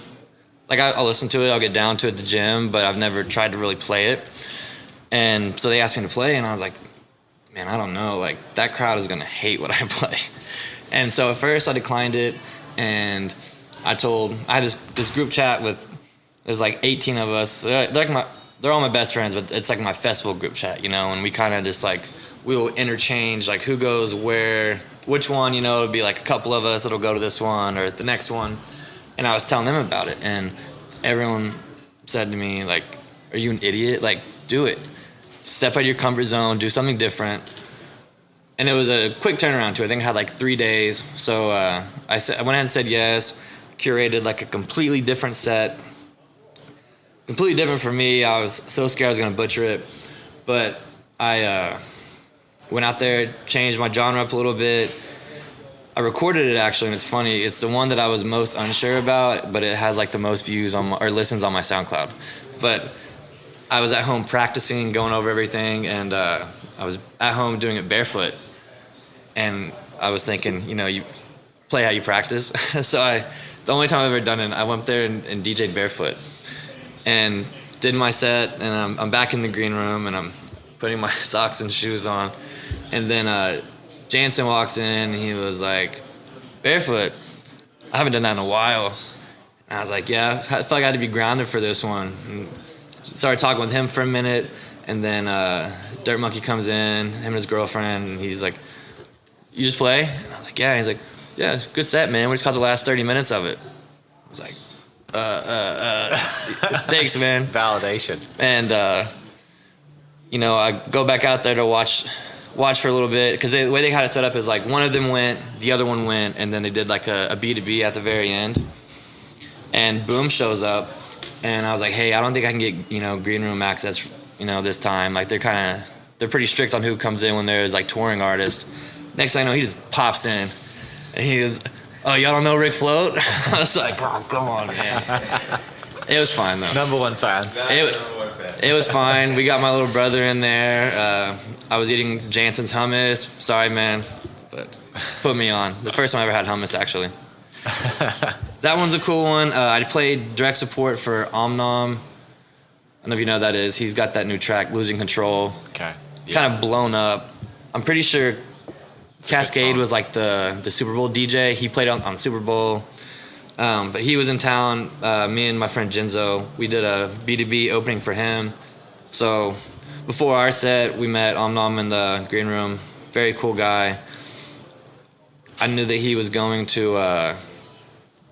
Like I'll listen to it, I'll get down to it at the gym, but I've never tried to really play it. And so they asked me to play, and I was like, man, I don't know. Like, that crowd is going to hate what I play. And so at first I declined it, and I had this group chat with, there's like 18 of us. They're all my best friends, but it's like my festival group chat, and we kind of just like, we'll interchange like who goes where, which one, it'll be like a couple of us that'll go to this one or the next one. And I was telling them about it, and everyone said to me, like, are you an idiot? Like, do it. Step out of your comfort zone, do something different. And it was a quick turnaround too. I think I had like 3 days. So I went ahead and said yes, curated like a completely different set. Completely different for me. I was so scared I was going to butcher it. But I went out there, changed my genre up a little bit. I recorded it actually, and it's funny. It's the one that I was most unsure about, but it has like the most views or listens on my SoundCloud. But I was at home practicing, going over everything, and I was at home doing it barefoot. And I was thinking, you play how you practice. So the only time I've ever done it, I went there and DJ'd barefoot. And did my set, and I'm back in the green room, and I'm putting my socks and shoes on. And then Jansen walks in, and he was like, barefoot? I haven't done that in a while. And I was like, yeah, I felt like I had to be grounded for this one. And started talking with him for a minute, and then Dirt Monkey comes in, him and his girlfriend, and he's like, you just play? And I was like, yeah. And he's like, yeah, good set, man. We just caught the last 30 minutes of it. I was like, Thanks, man. Validation. And I go back out there to watch for a little bit, because the way they had it set up is like one of them went, the other one went, and then they did like a B2B at the very end. And Boom shows up, and I was like, hey, I don't think I can get green room access this time. Like they're pretty strict on who comes in when there's like touring artists. Next thing I know, he just pops in, and he goes, oh, y'all don't know Rick Float? I was like, oh, come on, man. It was fine though. Number one fan. It was fine. We got my little brother in there. I was eating Jansen's hummus. Sorry, man, but put me on. The first time I ever had hummus, actually. That one's a cool one. I played direct support for Omnom. I don't know if you know who that is. He's got that new track, Losing Control. Okay. Yeah. Kind of blown up. I'm pretty sure Cascade was like the Super Bowl DJ. He played on Super Bowl. But he was in town. Me and my friend Jinzo, we did a B2B opening for him. So before our set, we met Omnom in the green room. Very cool guy. I knew that he was going to,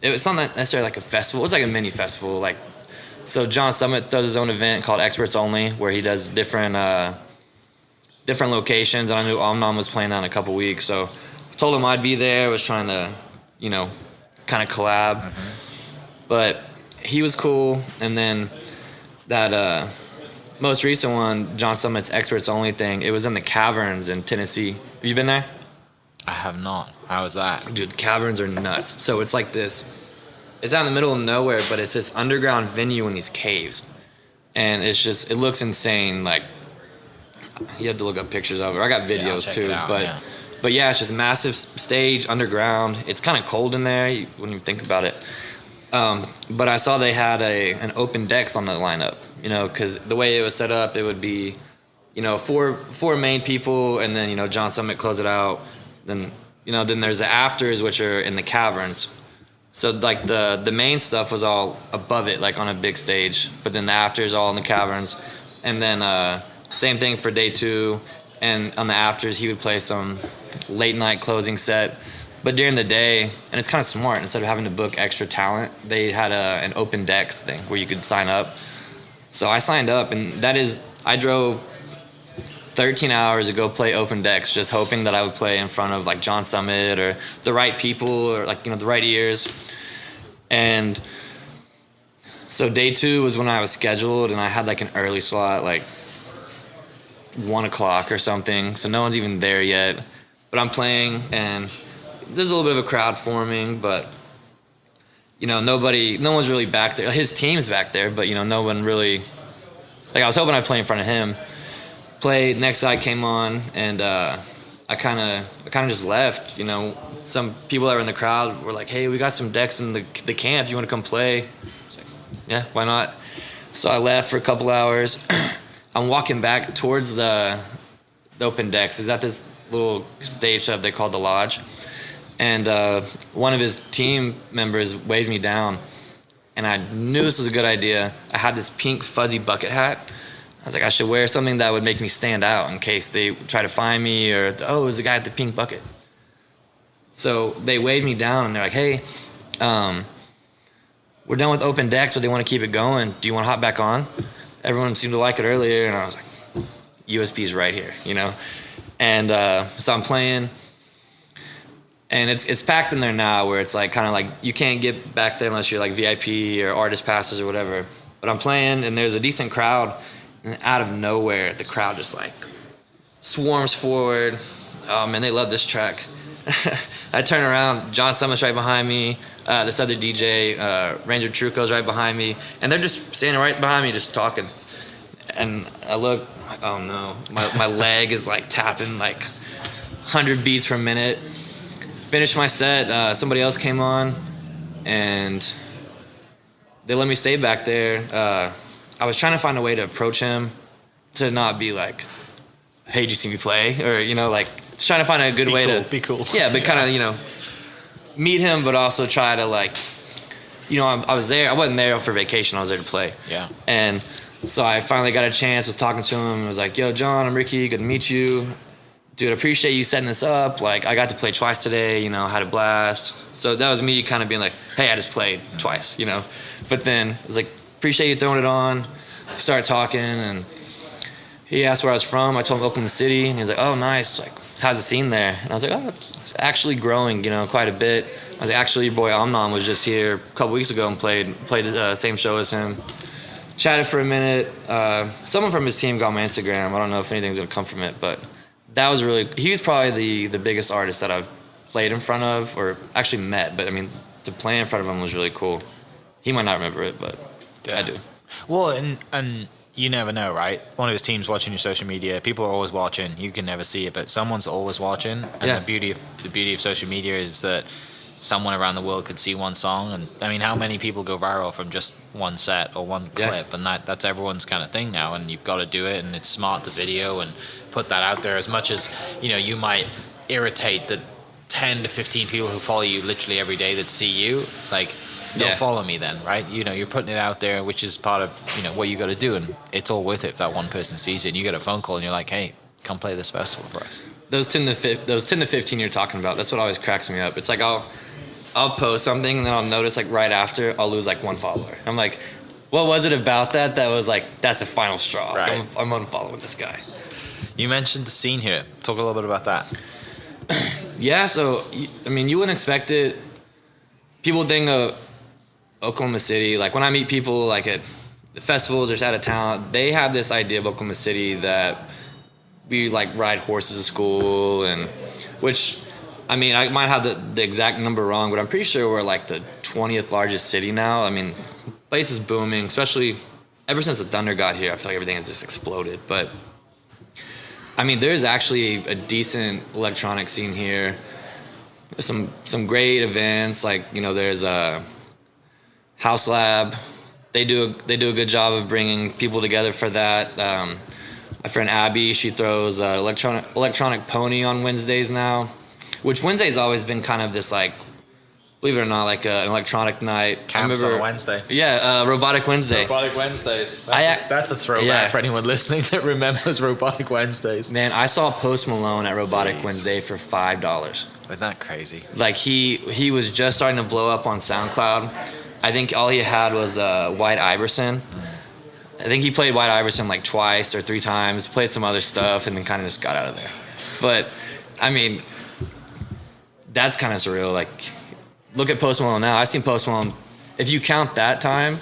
it was not necessarily like a festival. It was like a mini festival. So John Summit does his own event called Experts Only, where he does different locations. And I knew Omnom was playing that in a couple weeks. So I told him I'd be there. I was trying to, kind of collab. Mm-hmm. But he was cool. And then that most recent one, John Summit's Experts Only thing, it was in the Caverns in Tennessee. Have you been there? I have not. How was that? Dude, the Caverns are nuts. So it's like this, it's out in the middle of nowhere, but it's this underground venue in these caves. And it looks insane. Like, you have to look up pictures of it. I got videos too. But yeah, it's just massive stage underground. It's kind of cold in there when you think about it. But I saw they had an open decks on the lineup, because the way it was set up, it would be, four main people, and then, John Summit close it out. Then, then there's the afters, which are in the caverns. So like the main stuff was all above it, like on a big stage, but then the afters all in the caverns. And then same thing for day 2. And on the afters, he would play some late night closing set. But during the day, and it's kind of smart, instead of having to book extra talent, they had an open decks thing where you could sign up. So I signed up, and I drove 13 hours to go play open decks, just hoping that I would play in front of like John Summit or the right people or like, the right ears. And so day 2 was when I was scheduled, and I had like an early slot, like 1 o'clock or something. So no one's even there yet, but I'm playing, and there's a little bit of a crowd forming, but no one's really back there. His team's back there, but no one really, like I was hoping I'd play in front of him. Played, next guy came on, and I kind of just left. Some people that were in the crowd were like, hey, we got some decks in the camp, you want to come play? I was like, yeah, why not? So I left for a couple hours. I'm walking back towards the open decks. It was at this little stage setup they called the Lodge, and one of his team members waved me down, and I knew this was a good idea. I had this pink fuzzy bucket hat. I was like, I should wear something that would make me stand out in case they try to find me, or, oh, it was the guy at the pink bucket. So they waved me down, and they're like, hey, we're done with open decks, but they want to keep it going. Do you want to hop back on? Everyone seemed to like it earlier, and I was like, USB's right here, And so I'm playing, and it's packed in there now, where it's like kind of like you can't get back there unless you're like VIP or artist passes or whatever. But I'm playing, and there's a decent crowd. And out of nowhere, the crowd just like swarms forward. Oh man, they love this track. I turn around, John Summit's right behind me. This other DJ, Ranger Truco's right behind me, and they're just standing right behind me, just talking. And I look, like, oh no, my leg is like tapping like 100 beats per minute. Finished my set. Somebody else came on, and they let me stay back there. I was trying to find a way to approach him to not be like, hey, did you see me play? Or, like, trying to find a good way to... Be cool. Yeah, but kind of, meet him, but also try to, like... I was there. I wasn't there for vacation. I was there to play. Yeah. And so I finally got a chance, was talking to him, and was like, yo, John, I'm Rickey. Good to meet you. Dude, I appreciate you setting this up. Like, I got to play twice today, had a blast. So that was me kind of being like, hey, I just played twice, But then I was like, appreciate you throwing it on. Started talking, and he asked where I was from. I told him Oklahoma City, and he was like, oh, nice. Like, how's the scene there? And I was like, oh, it's actually growing, quite a bit. I was like, actually, your boy Amnon was just here a couple weeks ago and played the same show as him. Chatted for a minute. Someone from his team got my Instagram. I don't know if anything's gonna come from it, but that was he was probably the biggest artist that I've played in front of, or actually met. But I mean, to play in front of him was really cool. He might not remember it, but I do. Well, and you never know, right? One of his team's watching your social media. People are always watching. You can never see it, but someone's always watching. And the beauty of social media is that someone around the world could see one song. And I mean, how many people go viral from just one set or one clip? And that's everyone's kind of thing now. And you've got to do it. And it's smart to video and put that out there. As much as you might irritate the 10 to 15 people who follow you literally every day that see you, like. Don't follow me then, right? You're putting it out there, which is part of what you got to do, and it's all worth it if that one person sees it. And you get a phone call, and you're like, "Hey, come play this festival for us." Those 10 to 15 you're talking about, that's what always cracks me up. It's like I'll post something, and then I'll notice like right after I'll lose like one follower. I'm like, what was it about that was like that's a final straw? Right. I'm unfollowing this guy. You mentioned the scene here. Talk a little bit about that. Yeah, so I mean, you wouldn't expect it. People think of Oklahoma City, like when I meet people like at festivals or just out of town, they have this idea of Oklahoma City that we like ride horses to school, and which I mean, I might have the exact number wrong, but I'm pretty sure we're like the 20th largest city now. I mean, place is booming, especially ever since the Thunder got here. I feel like everything has just exploded. But I mean, there's actually a decent electronic scene here. There's some great events, like there's a House Lab. They do a good job of bringing people together for that. My friend Abby, she throws electronic pony on Wednesdays now, which Wednesday's always been kind of this like, believe it or not, like an electronic night. Camps on a Wednesday. Yeah, Robotic Wednesday. Robotic Wednesdays. That's a throwback for anyone listening that remembers Robotic Wednesdays. Man, I saw Post Malone at Robotic Wednesday for $5. Isn't that crazy? Like he was just starting to blow up on SoundCloud. I think all he had was White Iverson. I think he played White Iverson like twice or 3 times, played some other stuff, and then kind of just got out of there. But, I mean, that's kind of surreal. Like, look at Post Malone now. I've seen Post Malone. If you count that time,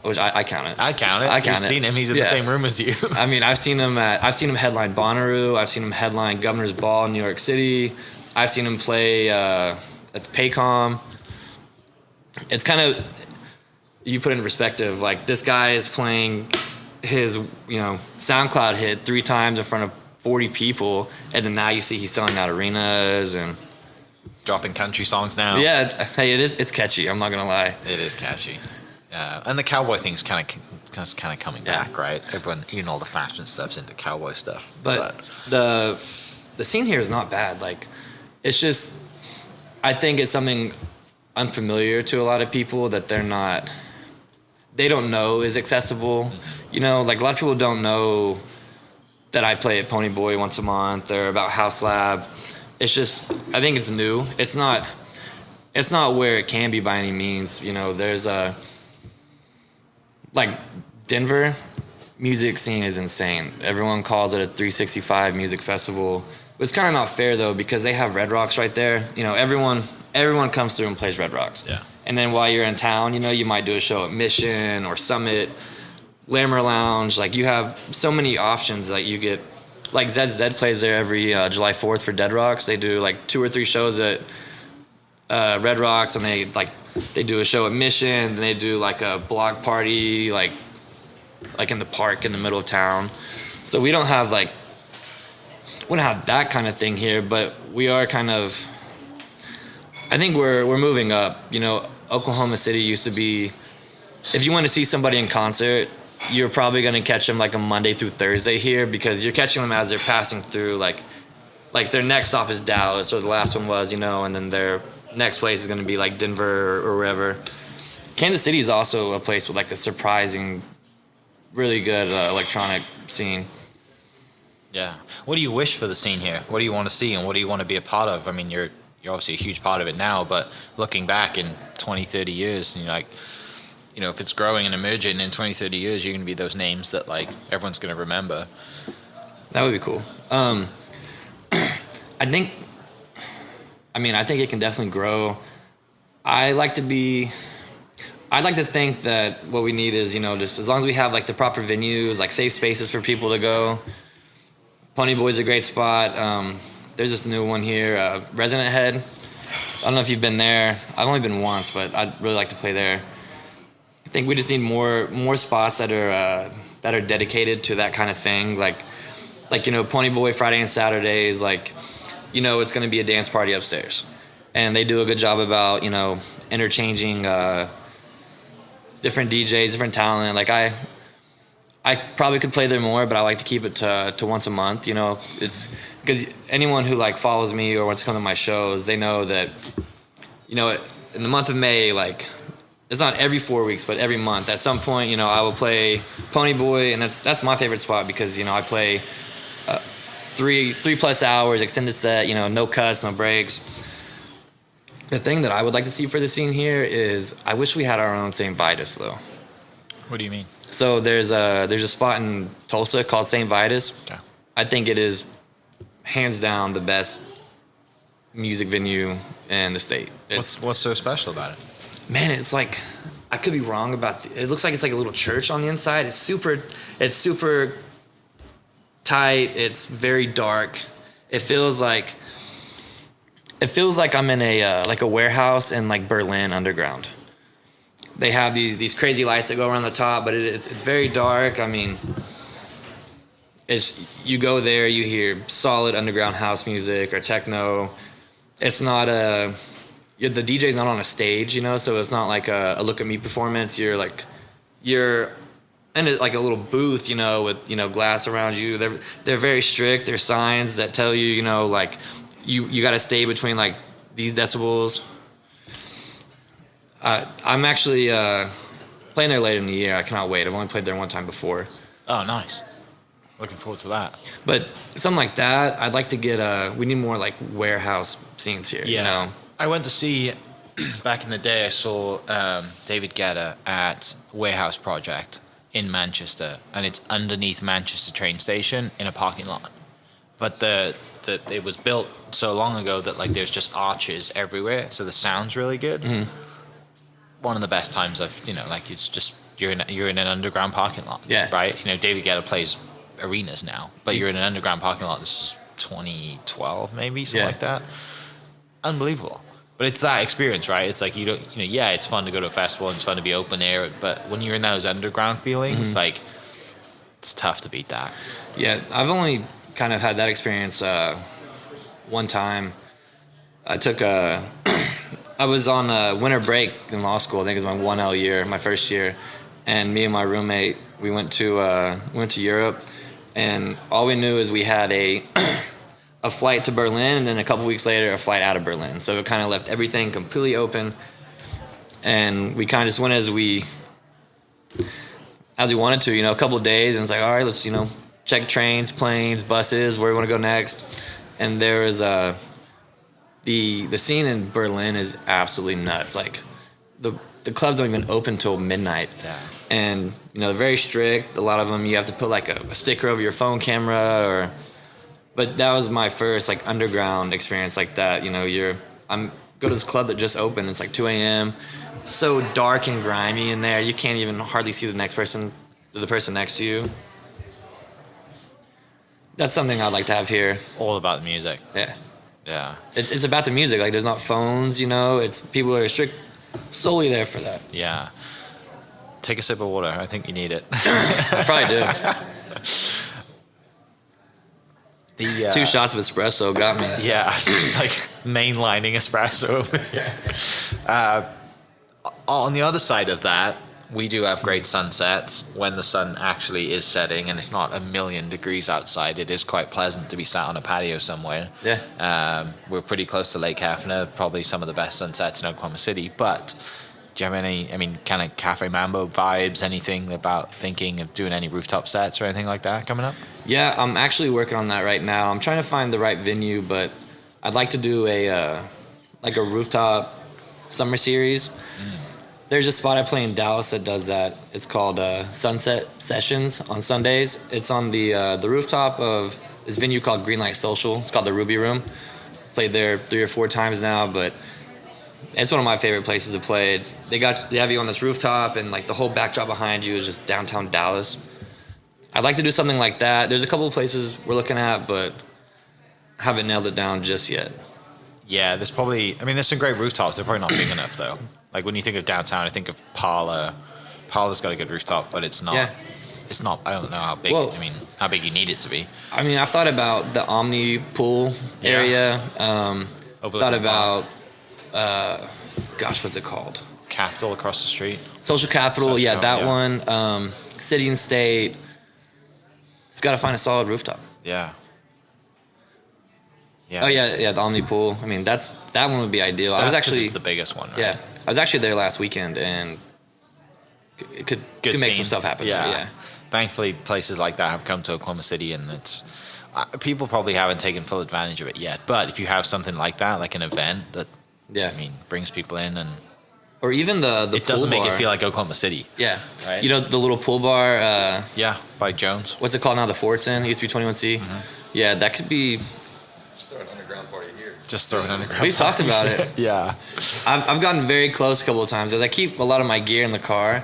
which I count it. I count it. You've seen him. He's in the same room as you. I mean, I've seen him headline Bonnaroo. I've seen him headline Governor's Ball in New York City. I've seen him play at the Paycom. It's kind of, you put it in perspective, like this guy is playing his, SoundCloud hit 3 times in front of 40 people, and then now you see he's selling out arenas and dropping country songs now. Yeah, hey, it's catchy. I'm not gonna lie. It is catchy. And the cowboy thing's kind of coming back, right? Everyone, even all the fashion stuff's into cowboy stuff. But the scene here is not bad. Like, it's just, I think it's something unfamiliar to a lot of people that they don't know is accessible. Like a lot of people don't know that I play at Pony Boy once a month or about House Lab. It's just, I think it's new. It's not where it can be by any means. There's like Denver music scene is insane. Everyone calls it a 365 music festival. It's kind of not fair though, because they have Red Rocks right there. Everyone comes through and plays Red Rocks. Yeah. And then while you're in town, you might do a show at Mission or Summit, Lammer Lounge. Like, you have so many options. Like, you get, like ZZ plays there every July 4th for Dead Rocks. They do like 2 or 3 shows at Red Rocks, and they do a show at Mission, and they do like a block party, like in the park in the middle of town. So we don't have that kind of thing here, but we are kind of, I think we're moving up. Oklahoma City used to be, if you want to see somebody in concert, you're probably going to catch them like a Monday through Thursday here, because you're catching them as they're passing through, like their next stop is Dallas, or the last one was, and then their next place is going to be like Denver or wherever. Kansas City is also a place with like a surprising, really good electronic scene. Yeah. What do you wish for the scene here? What do you want to see, and what do you want to be a part of? I mean, you're obviously a huge part of it now, but looking back in 20, 30 years, and you're like, if it's growing and emerging in 20, 30 years, you're going to be those names that like everyone's going to remember. That would be cool. I think it can definitely grow. I'd like to think that what we need is, just as long as we have like the proper venues, like safe spaces for people to go. Pony Boy's a great spot. There's this new one here, Resident Head. I don't know if you've been there. I've only been once, but I'd really like to play there. I think we just need more spots that are dedicated to that kind of thing. Like Pony Boy Friday and Saturdays, like, it's going to be a dance party upstairs. And they do a good job about, interchanging different DJs, different talent. Like I probably could play there more, but I like to keep it to once a month. It's because anyone who like follows me or wants to come to my shows, they know that, in the month of May, like it's not every 4 weeks, but every month at some point, I will play Pony Boy, and that's my favorite spot because I play 3+ hours extended set, no cuts, no breaks. The thing that I would like to see for the scene here is I wish we had our own St. Vitus though. What do you mean? So there's a spot in Tulsa called St. Vitus. Okay. I think it is hands down the best music venue in the state. What's so special about it? Man, it's like, I could be wrong about it looks like it's like a little church on the inside. It's super tight. It's very dark. It feels like I'm in a warehouse in like Berlin underground. They have these crazy lights that go around the top, but it's very dark. I mean, you go there, you hear solid underground house music or techno. It's not the DJ's not on a stage, so it's not like a look at me performance. You're in like a little booth, with glass around you. They're very strict. There's signs that tell you, like you got to stay between like these decibels. I'm actually playing there later in the year. I cannot wait. I've only played there one time before. Oh, nice. Looking forward to that. But something like that, I'd like to get we need more like warehouse scenes here. Yeah. I went to see, back in the day, I saw David Guetta at Warehouse Project in Manchester, and it's underneath Manchester train station in a parking lot. But it was built so long ago that like there's just arches everywhere, so the sound's really good. Mm-hmm. One of the best times it's just you're in an underground parking lot. Yeah. Right. David Guetta plays arenas now, but you're in an underground parking lot. This is 2012 maybe, something like that. Unbelievable. But it's that experience, right? It's like it's fun to go to a festival and it's fun to be open air, but when you're in those underground feelings, like it's tough to beat that. Yeah, I've only kind of had that experience one time. I was on winter break in law school. I think it was my 1L year, my first year, and me and my roommate, we went to Europe, and all we knew is we had a flight to Berlin, and then a couple weeks later, a flight out of Berlin. So it kind of left everything completely open, and we kind of just went as we wanted to, a couple of days, and it's like, all right, let's, check trains, planes, buses, where we want to go next. And there was the scene in Berlin is absolutely nuts. Like the clubs don't even open till midnight. Yeah. And they're very strict. A lot of them you have to put like a sticker over your phone camera but that was my first like underground experience like that. I'm go to this club that just opened. It's like 2 a.m. So dark and grimy in there. You can't even hardly see the person next to you. That's something I'd like to have here. All about the music. Yeah. Yeah. It's about the music. Like there's not phones, It's people are solely there for that. Yeah. Take a sip of water. I think you need it. I probably do. The 2 shots of espresso got me. Yeah, it's like mainlining espresso over here. On the other side of that, we do have great sunsets when the sun actually is setting and it's not 1,000,000 degrees outside. It is quite pleasant to be sat on a patio somewhere. Yeah. We're pretty close to Lake Hefner, probably some of the best sunsets in Oklahoma City. But do you have any, kind of Cafe Mambo vibes, anything about thinking of doing any rooftop sets or anything like that coming up? Yeah, I'm actually working on that right now. I'm trying to find the right venue, but I'd like to do a rooftop summer series. There's a spot I play in Dallas that does that. It's called Sunset Sessions on Sundays. It's on the rooftop of this venue called Greenlight Social. It's called the Ruby Room. Played there 3 or 4 times now, but it's one of my favorite places to play. They have you on this rooftop, and like the whole backdrop behind you is just downtown Dallas. I'd like to do something like that. There's a couple of places we're looking at, but haven't nailed it down just yet. Yeah, there's some great rooftops. They're probably not big enough though. Like when you think of downtown, I think of Parlor. Parlor's got a good rooftop, but it's not. Yeah. It's not. I don't know how big. Well, how big you need it to be. I've thought about the Omni Pool area. Thought about, what's it called? Capital across the street. Social Capital. One. City and State. It's got to find a solid rooftop. Yeah. Yeah. Oh yeah, the Omni Pool. That one would be ideal. I was actually. It's the biggest one. Right? Yeah, I was actually there last weekend, and it could make some stuff happen. Yeah. Thankfully, places like that have come to Oklahoma City, and it's people probably haven't taken full advantage of it yet. But if you have something like that, like an event that, brings people in, and or even the it doesn't make it feel like Oklahoma City. Yeah, right. The little pool bar. By Jones. What's it called now? The Fortson. It used to be 21C. Mm-hmm. Yeah, that could be. Just throw an underground party here. Just throw an underground. We've talked about it. Yeah. I've gotten very close a couple of times, as I keep a lot of my gear in the car,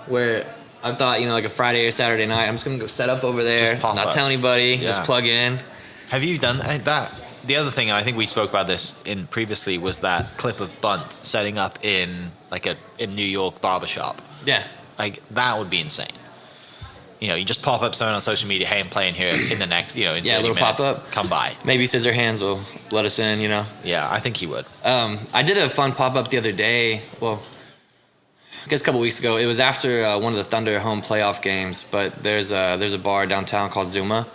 where I thought, like a Friday or Saturday night, I'm just going to go set up over there, not tell anybody, just plug in. Have you done that? The other thing, and I think we spoke about this previously, was that clip of Bunt setting up in New York barbershop. Yeah. Like, that would be insane. You just pop up something on social media, hey, I'm playing here in the next, in 30 a little minutes, pop-up. Come by. Maybe Scissor Hands will let us in, Yeah, I think he would. I did a fun pop-up the other day. Well, I guess a couple weeks ago. It was after one of the Thunder home playoff games, but there's a bar downtown called Zuma,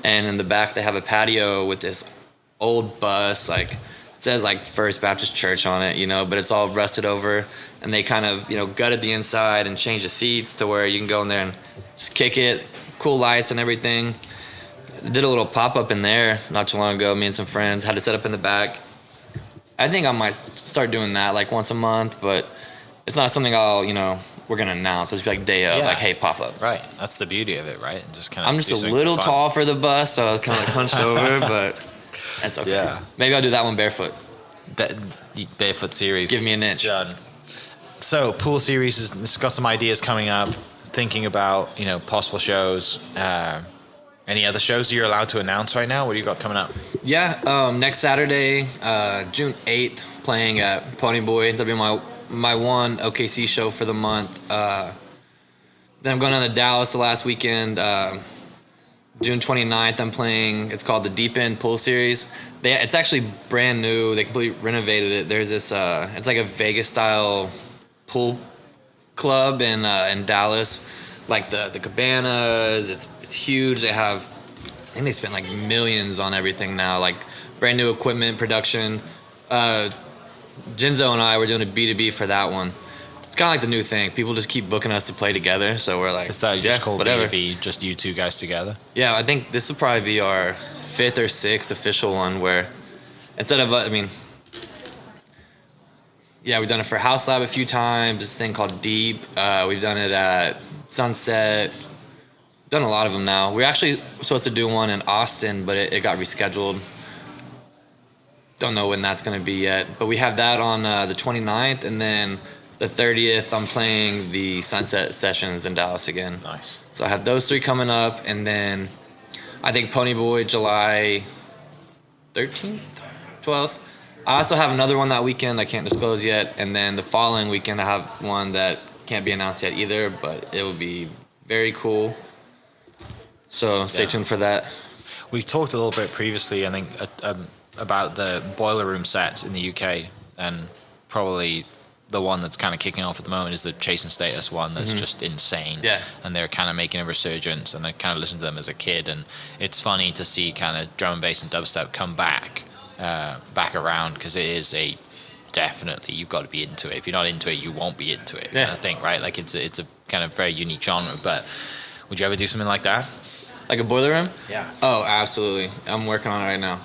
and in the back they have a patio with this old bus, like it says like First Baptist Church on it, but it's all rusted over, and they kind of gutted the inside and changed the seats to where you can go in there and just kick it, cool lights and everything. Did a little pop-up in there not too long ago, me and some friends, had to set up in the back. I think I might start doing that like once a month, but it's not something we're going to announce. It'll just be like day of, like, hey, pop up. Right. That's the beauty of it, right? Just kind of. I'm just a little tall for the bus, so I was kind of like hunched over, but that's okay. Yeah. Maybe I'll do that one barefoot. That barefoot series. Give me an inch. Done. So, pool series has got some ideas coming up, thinking about, possible shows. Any other shows you're allowed to announce right now? What do you got coming up? Yeah, next Saturday, June 8th, playing at Pony Boy. That'll be my one OKC show for the month. Then I'm going down to Dallas the last weekend. June 29th, I'm playing. It's called the Deep End Pool Series. It's actually brand new. They completely renovated it. There's this. It's like a Vegas style pool club in Dallas. Like the cabanas. It's huge. They have. I think they spent like millions on everything now. Like brand new equipment, production. Jinzo and I were doing a B2B for that one. It's kind of like the new thing. People just keep booking us to play together, so we're like, is that just called whatever. B2B, just you two guys together? Yeah, I think this will probably be our 5th or 6th official one where instead of, we've done it for House Lab a few times, this thing called Deep. We've done it at Sunset. Done a lot of them now. We're actually supposed to do one in Austin, but it got rescheduled. Don't know when that's going to be yet, but we have that on the 29th, and then the 30th I'm playing the Sunset Sessions in Dallas again. Nice. So I have those 3 coming up, and then I think Pony Boy July 13th, 12th. I also have another one that weekend I can't disclose yet, and then the following weekend I have one that can't be announced yet either, but it will be very cool. So stay tuned for that. We talked a little bit previously, I think, about the boiler room sets in the UK, and probably the one that's kind of kicking off at the moment is the Chase and Status one that's just insane. Yeah. And they're kind of making a resurgence, and I kind of listened to them as a kid, and it's funny to see kind of drum and bass and dubstep come back around, because it is definitely, you've got to be into it. If you're not into it, you won't be into it. Yeah. Kind of thing, right? Like it's a kind of very unique genre, but would you ever do something like that? Like a boiler room? Yeah. Oh, absolutely. I'm working on it right now.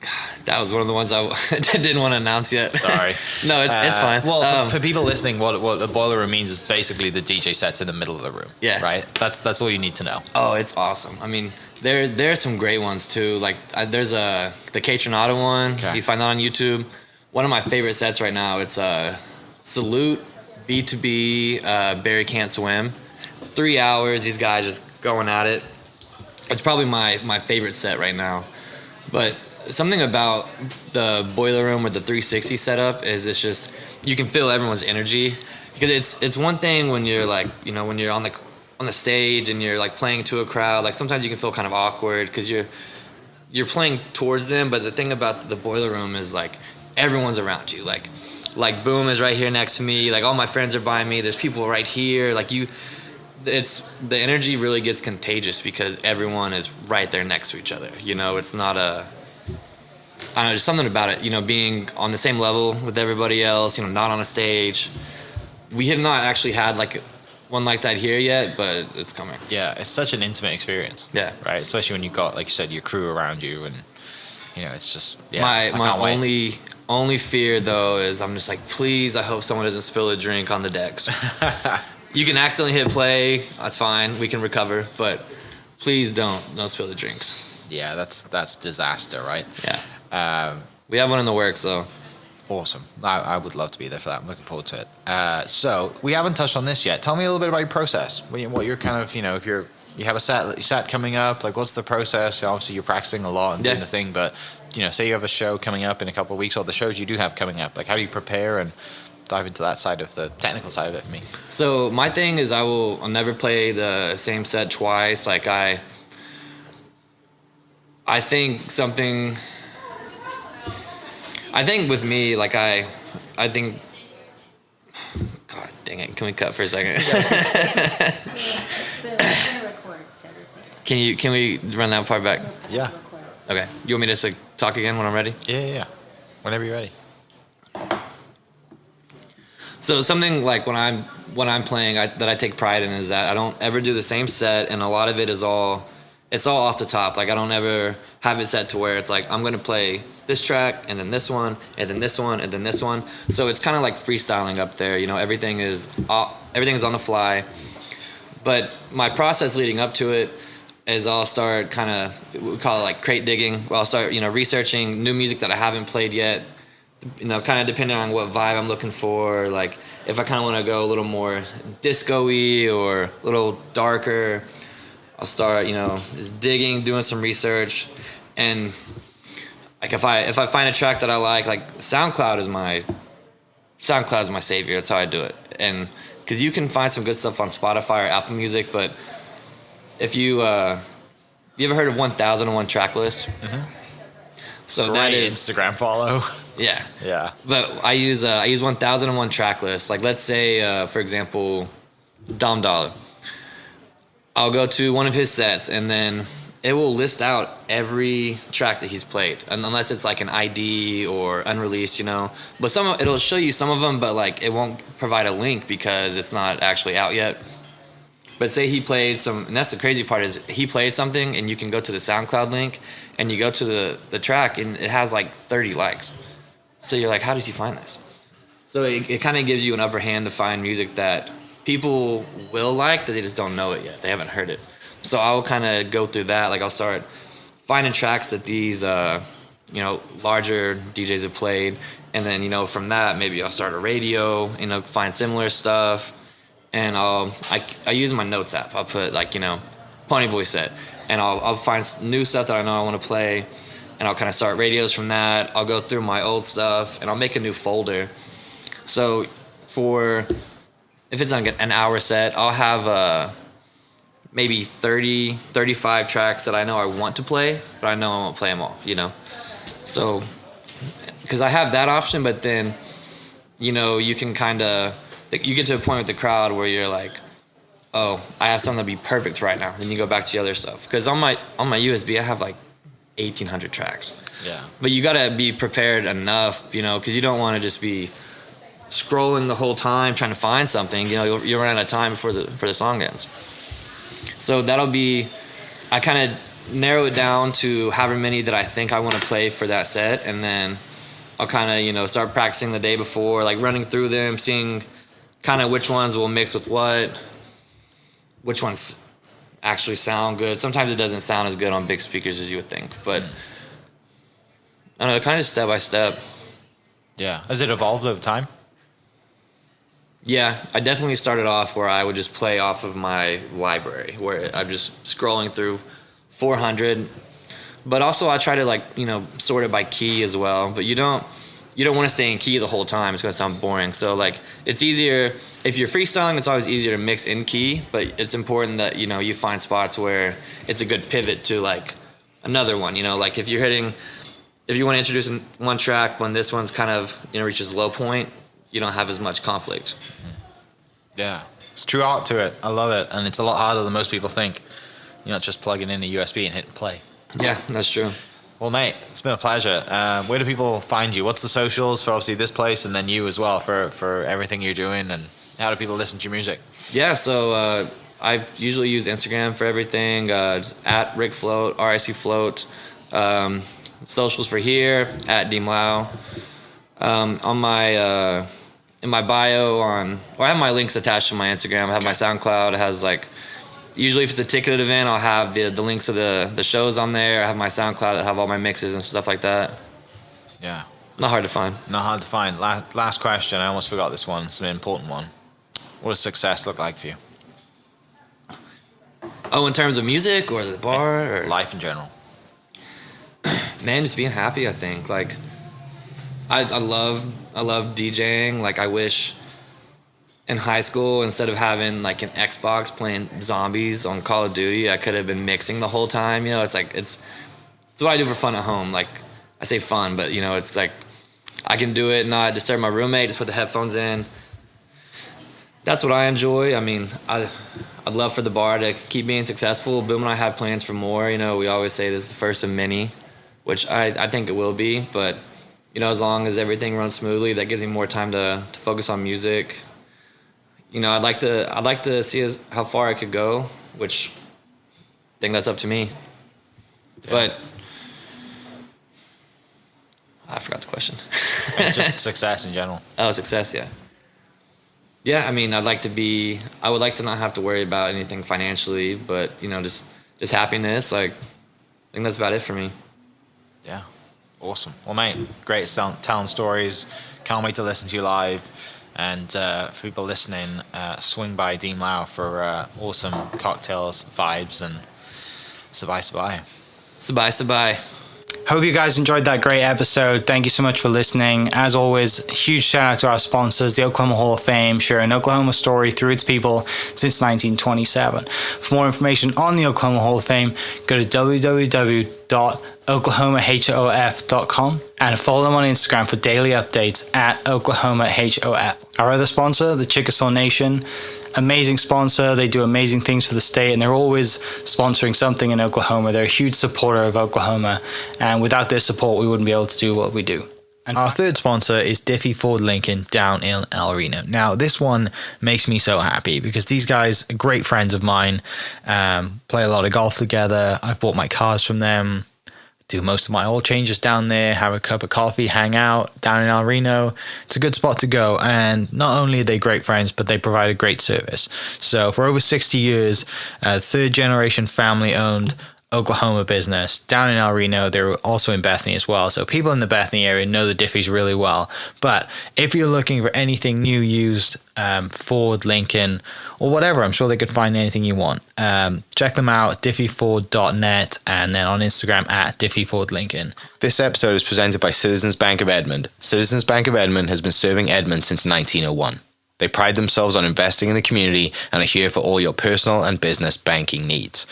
God, That was one of the ones I didn't want to announce yet. Sorry. No, it's fine. Well, for people listening, what a boiler room means is basically the DJ sets in the middle of the room. Yeah. Right? That's all you need to know. Oh, it's awesome. I mean, there's some great ones too. Like there's the K Tronado one. Okay. You find that on YouTube. One of my favorite sets right now. It's Salute, B2B, Barry Can't Swim. 3 hours. These guys just going at it. It's probably my favorite set right now. But something about the boiler room with the 360 setup is it's just you can feel everyone's energy, because it's one thing when you're like, you know, when you're on the stage and you're like playing to a crowd, like sometimes you can feel kind of awkward because you're playing towards them. But the thing about the boiler room is like everyone's around you. Like Boom is right here next to me. Like all my friends are by me. There's people right here. Like it's the energy really gets contagious because everyone is right there next to each other. You know, it's not I don't know, there's something about it, you know, being on the same level with everybody else, you know, not on a stage. We have not actually had like one like that here yet, but it's coming. Yeah, it's such an intimate experience. Yeah. Right? Especially when you've got, like you said, your crew around you, and, you know, it's just, yeah. My only fear, though, is I'm just like, please, I hope someone doesn't spill a drink on the decks. You can accidentally hit play, that's fine, we can recover, but please don't spill the drinks. Yeah, that's disaster, right? Yeah. We have one in the works, so. Awesome. I would love to be there for that. I'm looking forward to it. So we haven't touched on this yet. Tell me a little bit about your process. What you're kind of, you know, if you have a set coming up, like what's the process? Obviously you're practicing a lot and doing the thing, but, you know, say you have a show coming up in a couple of weeks, or the shows you do have coming up, like how do you prepare, and dive into that side of the technical side of it for me? So my thing is I'll never play the same set twice. Like I think with me, like I think, God dang it, can we cut for a second? Can we run that part back? Yeah. Okay. You want me to just talk again when I'm ready? Yeah. Whenever you're ready. So something like when I'm playing that I take pride in is that I don't ever do the same set, and a lot of it is all off the top. Like I don't ever have it set to where it's like I'm gonna play this track and then this one and then this one and then this one. So it's kind of like freestyling up there. You know, everything is on the fly. But my process leading up to it is I'll start kind of, we call it like crate digging. Where I'll start, you know, researching new music that I haven't played yet. You know, kind of depending on what vibe I'm looking for. Like if I kind of want to go a little more disco-y or a little darker, I'll start, you know, just digging, doing some research, and like if I find a track that I like SoundCloud is my savior. That's how I do it, and because you can find some good stuff on Spotify or Apple Music, but if you ever heard of 1001 track list? Mm-hmm. So great that is Instagram follow. Yeah. Yeah. But I use 1001 track list. Like let's say for example, Dom Dollar. I'll go to one of his sets, and then it will list out every track that he's played, and unless it's like an ID or unreleased, you know. But it'll show you some of them, but like it won't provide a link because it's not actually out yet. But say he played some, and that's the crazy part is he played something, and you can go to the SoundCloud link, and you go to the track, and it has like 30 likes. So you're like, how did you find this? So it kind of gives you an upper hand to find music that people will like, that they just don't know it yet. They haven't heard it. So I'll kind of go through that. Like I'll start finding tracks that these, you know, larger DJs have played. And then, you know, from that, maybe I'll start a radio, you know, find similar stuff. And I use my notes app. I'll put like, you know, Pony Boy set. And I'll find new stuff that I know I want to play. And I'll kind of start radios from that. I'll go through my old stuff and I'll make a new folder. So if it's like an hour set, I'll have maybe 30, 35 tracks that I know I want to play, but I know I won't play them all, you know? So, because I have that option, but then, you know, you can kind of, you get to a point with the crowd where you're like, oh, I have something to be perfect right now. Then you go back to the other stuff. Because on my USB, I have like 1,800 tracks. Yeah. But you got to be prepared enough, you know, because you don't want to just be scrolling the whole time trying to find something. You know, you'll run out of time before the song ends. So that'll be, I kind of narrow it down to however many that I think I want to play for that set, and then I'll kind of, you know, start practicing the day before, like running through them, seeing kind of which ones will mix with what, which ones actually sound good. Sometimes it doesn't sound as good on big speakers as you would think, but I don't know, kind of step by step. Yeah. Has it evolved over time? Yeah, I definitely started off where I would just play off of my library, where I'm just scrolling through 400. But also I try to, like, you know, sort it by key as well. But you don't want to stay in key the whole time. It's going to sound boring. So, like, it's easier if you're freestyling. It's always easier to mix in key. But it's important that, you know, you find spots where it's a good pivot to, like, another one. You know, like if you want to introduce one track when this one's kind of, you know, reaches low point, you don't have as much conflict. Yeah, it's true art to it. I love it, and it's a lot harder than most people think. You're not just plugging in a USB and hitting play. Yeah, that's true. Well, mate, it's been a pleasure. Where do people find you? What's the socials for obviously this place, and then you as well for everything you're doing, and how do people listen to your music? Yeah, so I usually use Instagram for everything. At Rick Float, RIC Float. Socials for here at Deem Laow. On my in my bio I have my links attached to my Instagram. I have my SoundCloud. It has, like, usually if it's a ticketed event, I'll have the links to the shows on there. I have my SoundCloud that have all my mixes and stuff like that. Yeah. Not hard to find. Not hard to find. Last question. I almost forgot this one. It's an important one. What does success look like for you? Oh, in terms of music or the bar or life in general? Man, just being happy, I think. Like, I love DJing. Like, I wish in high school, instead of having, like, an Xbox playing zombies on Call of Duty, I could have been mixing the whole time. You know, it's like, it's what I do for fun at home. Like, I say fun, but, you know, it's like I can do it and not disturb my roommate, just put the headphones in. That's what I enjoy. I mean, I'd love for the bar to keep being successful. Boom and I have plans for more. You know, we always say this is the first of many, which I think it will be. But, you know, as long as everything runs smoothly, that gives me more time to focus on music. You know, I'd like to see how far I could go, which I think that's up to me. Yeah. But I forgot the question. Just success in general. Oh, success, yeah. Yeah, I mean, I would like to not have to worry about anything financially, but, you know, just happiness. Like, I think that's about it for me. Yeah. Awesome. Well, mate, great telling stories. Can't wait to listen to you live. And for people listening, swing by Deem Laow for awesome cocktails, vibes, and sabai. Sabai. Hope you guys enjoyed that great episode. Thank you so much for listening. As always, huge shout out to our sponsors, the Oklahoma Hall of Fame, sharing Oklahoma story through its people since 1927. For more information on the Oklahoma Hall of Fame, go to www.oklahomahof.com and follow them on Instagram for daily updates at oklahomahof. Our other sponsor, the Chickasaw Nation, amazing sponsor. They do amazing things for the state, and they're always sponsoring something in Oklahoma. They're a huge supporter of Oklahoma, and without their support, we wouldn't be able to do what we do. And our third sponsor is Diffie Ford Lincoln down in El Reno. Now, this one makes me so happy because these guys are great friends of mine, play a lot of golf together. I've bought my cars from them, do most of my oil changes down there, have a cup of coffee, hang out down in El Reno. It's a good spot to go. And not only are they great friends, but they provide a great service. So for over 60 years, third generation family owned Oklahoma business down in El Reno. They're also in Bethany as well. So people in the Bethany area know the Diffies really well. But if you're looking for anything new, used, Ford, Lincoln, or whatever, I'm sure they could find anything you want. Check them out, diffieford.net, and then on Instagram at diffiefordlincoln. This episode is presented by Citizens Bank of Edmond. Citizens Bank of Edmond has been serving Edmond since 1901. They pride themselves on investing in the community and are here for all your personal and business banking needs.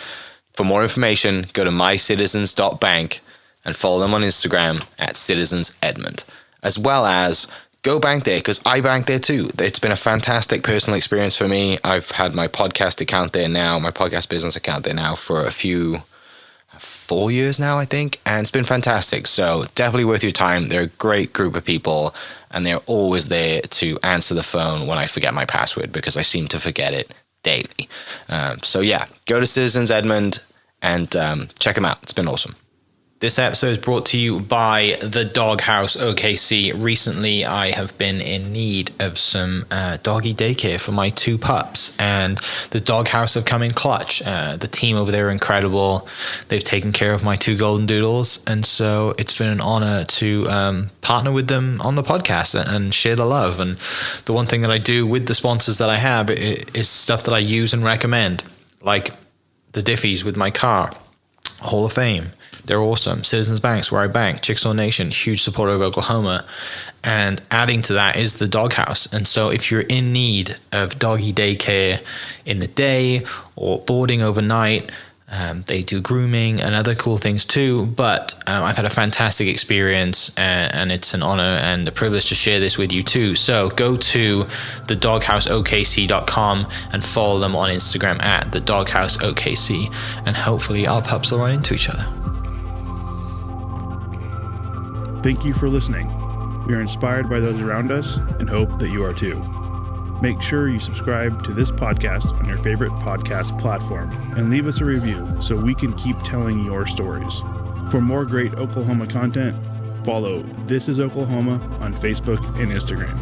For more information, go to mycitizens.bank and follow them on Instagram at citizensedmond, as well as go bank there, because I bank there too. It's been a fantastic personal experience for me. I've had my podcast account there now, my podcast business account there now for 4 years now, I think, and it's been fantastic. So definitely worth your time. They're a great group of people, and they're always there to answer the phone when I forget my password, because I seem to forget it daily. So yeah, go to Citizens Edmond and check them out. It's been awesome. This episode is brought to you by the Dog House OKC. Recently, I have been in need of some doggy daycare for my 2 pups, and the Dog House have come in clutch. The team over there are incredible. They've taken care of my 2 golden doodles, and so it's been an honor to partner with them on the podcast and share the love. And the one thing that I do with the sponsors that I have is stuff that I use and recommend, like the Diffies with my car, Hall of Fame. They're awesome. Citizens Bank's where I bank. Chickasaw Nation, huge supporter of Oklahoma. And adding to that is the Dog House. And so if you're in need of doggy daycare in the day or boarding overnight, they do grooming and other cool things too. But I've had a fantastic experience, and it's an honor and a privilege to share this with you too. So go to thedoghouseokc.com and follow them on Instagram at thedoghouseokc. And hopefully our pups will run into each other. Thank you for listening. We are inspired by those around us and hope that you are too. Make sure you subscribe to this podcast on your favorite podcast platform and leave us a review so we can keep telling your stories. For more great Oklahoma content, follow This Is Oklahoma on Facebook and Instagram.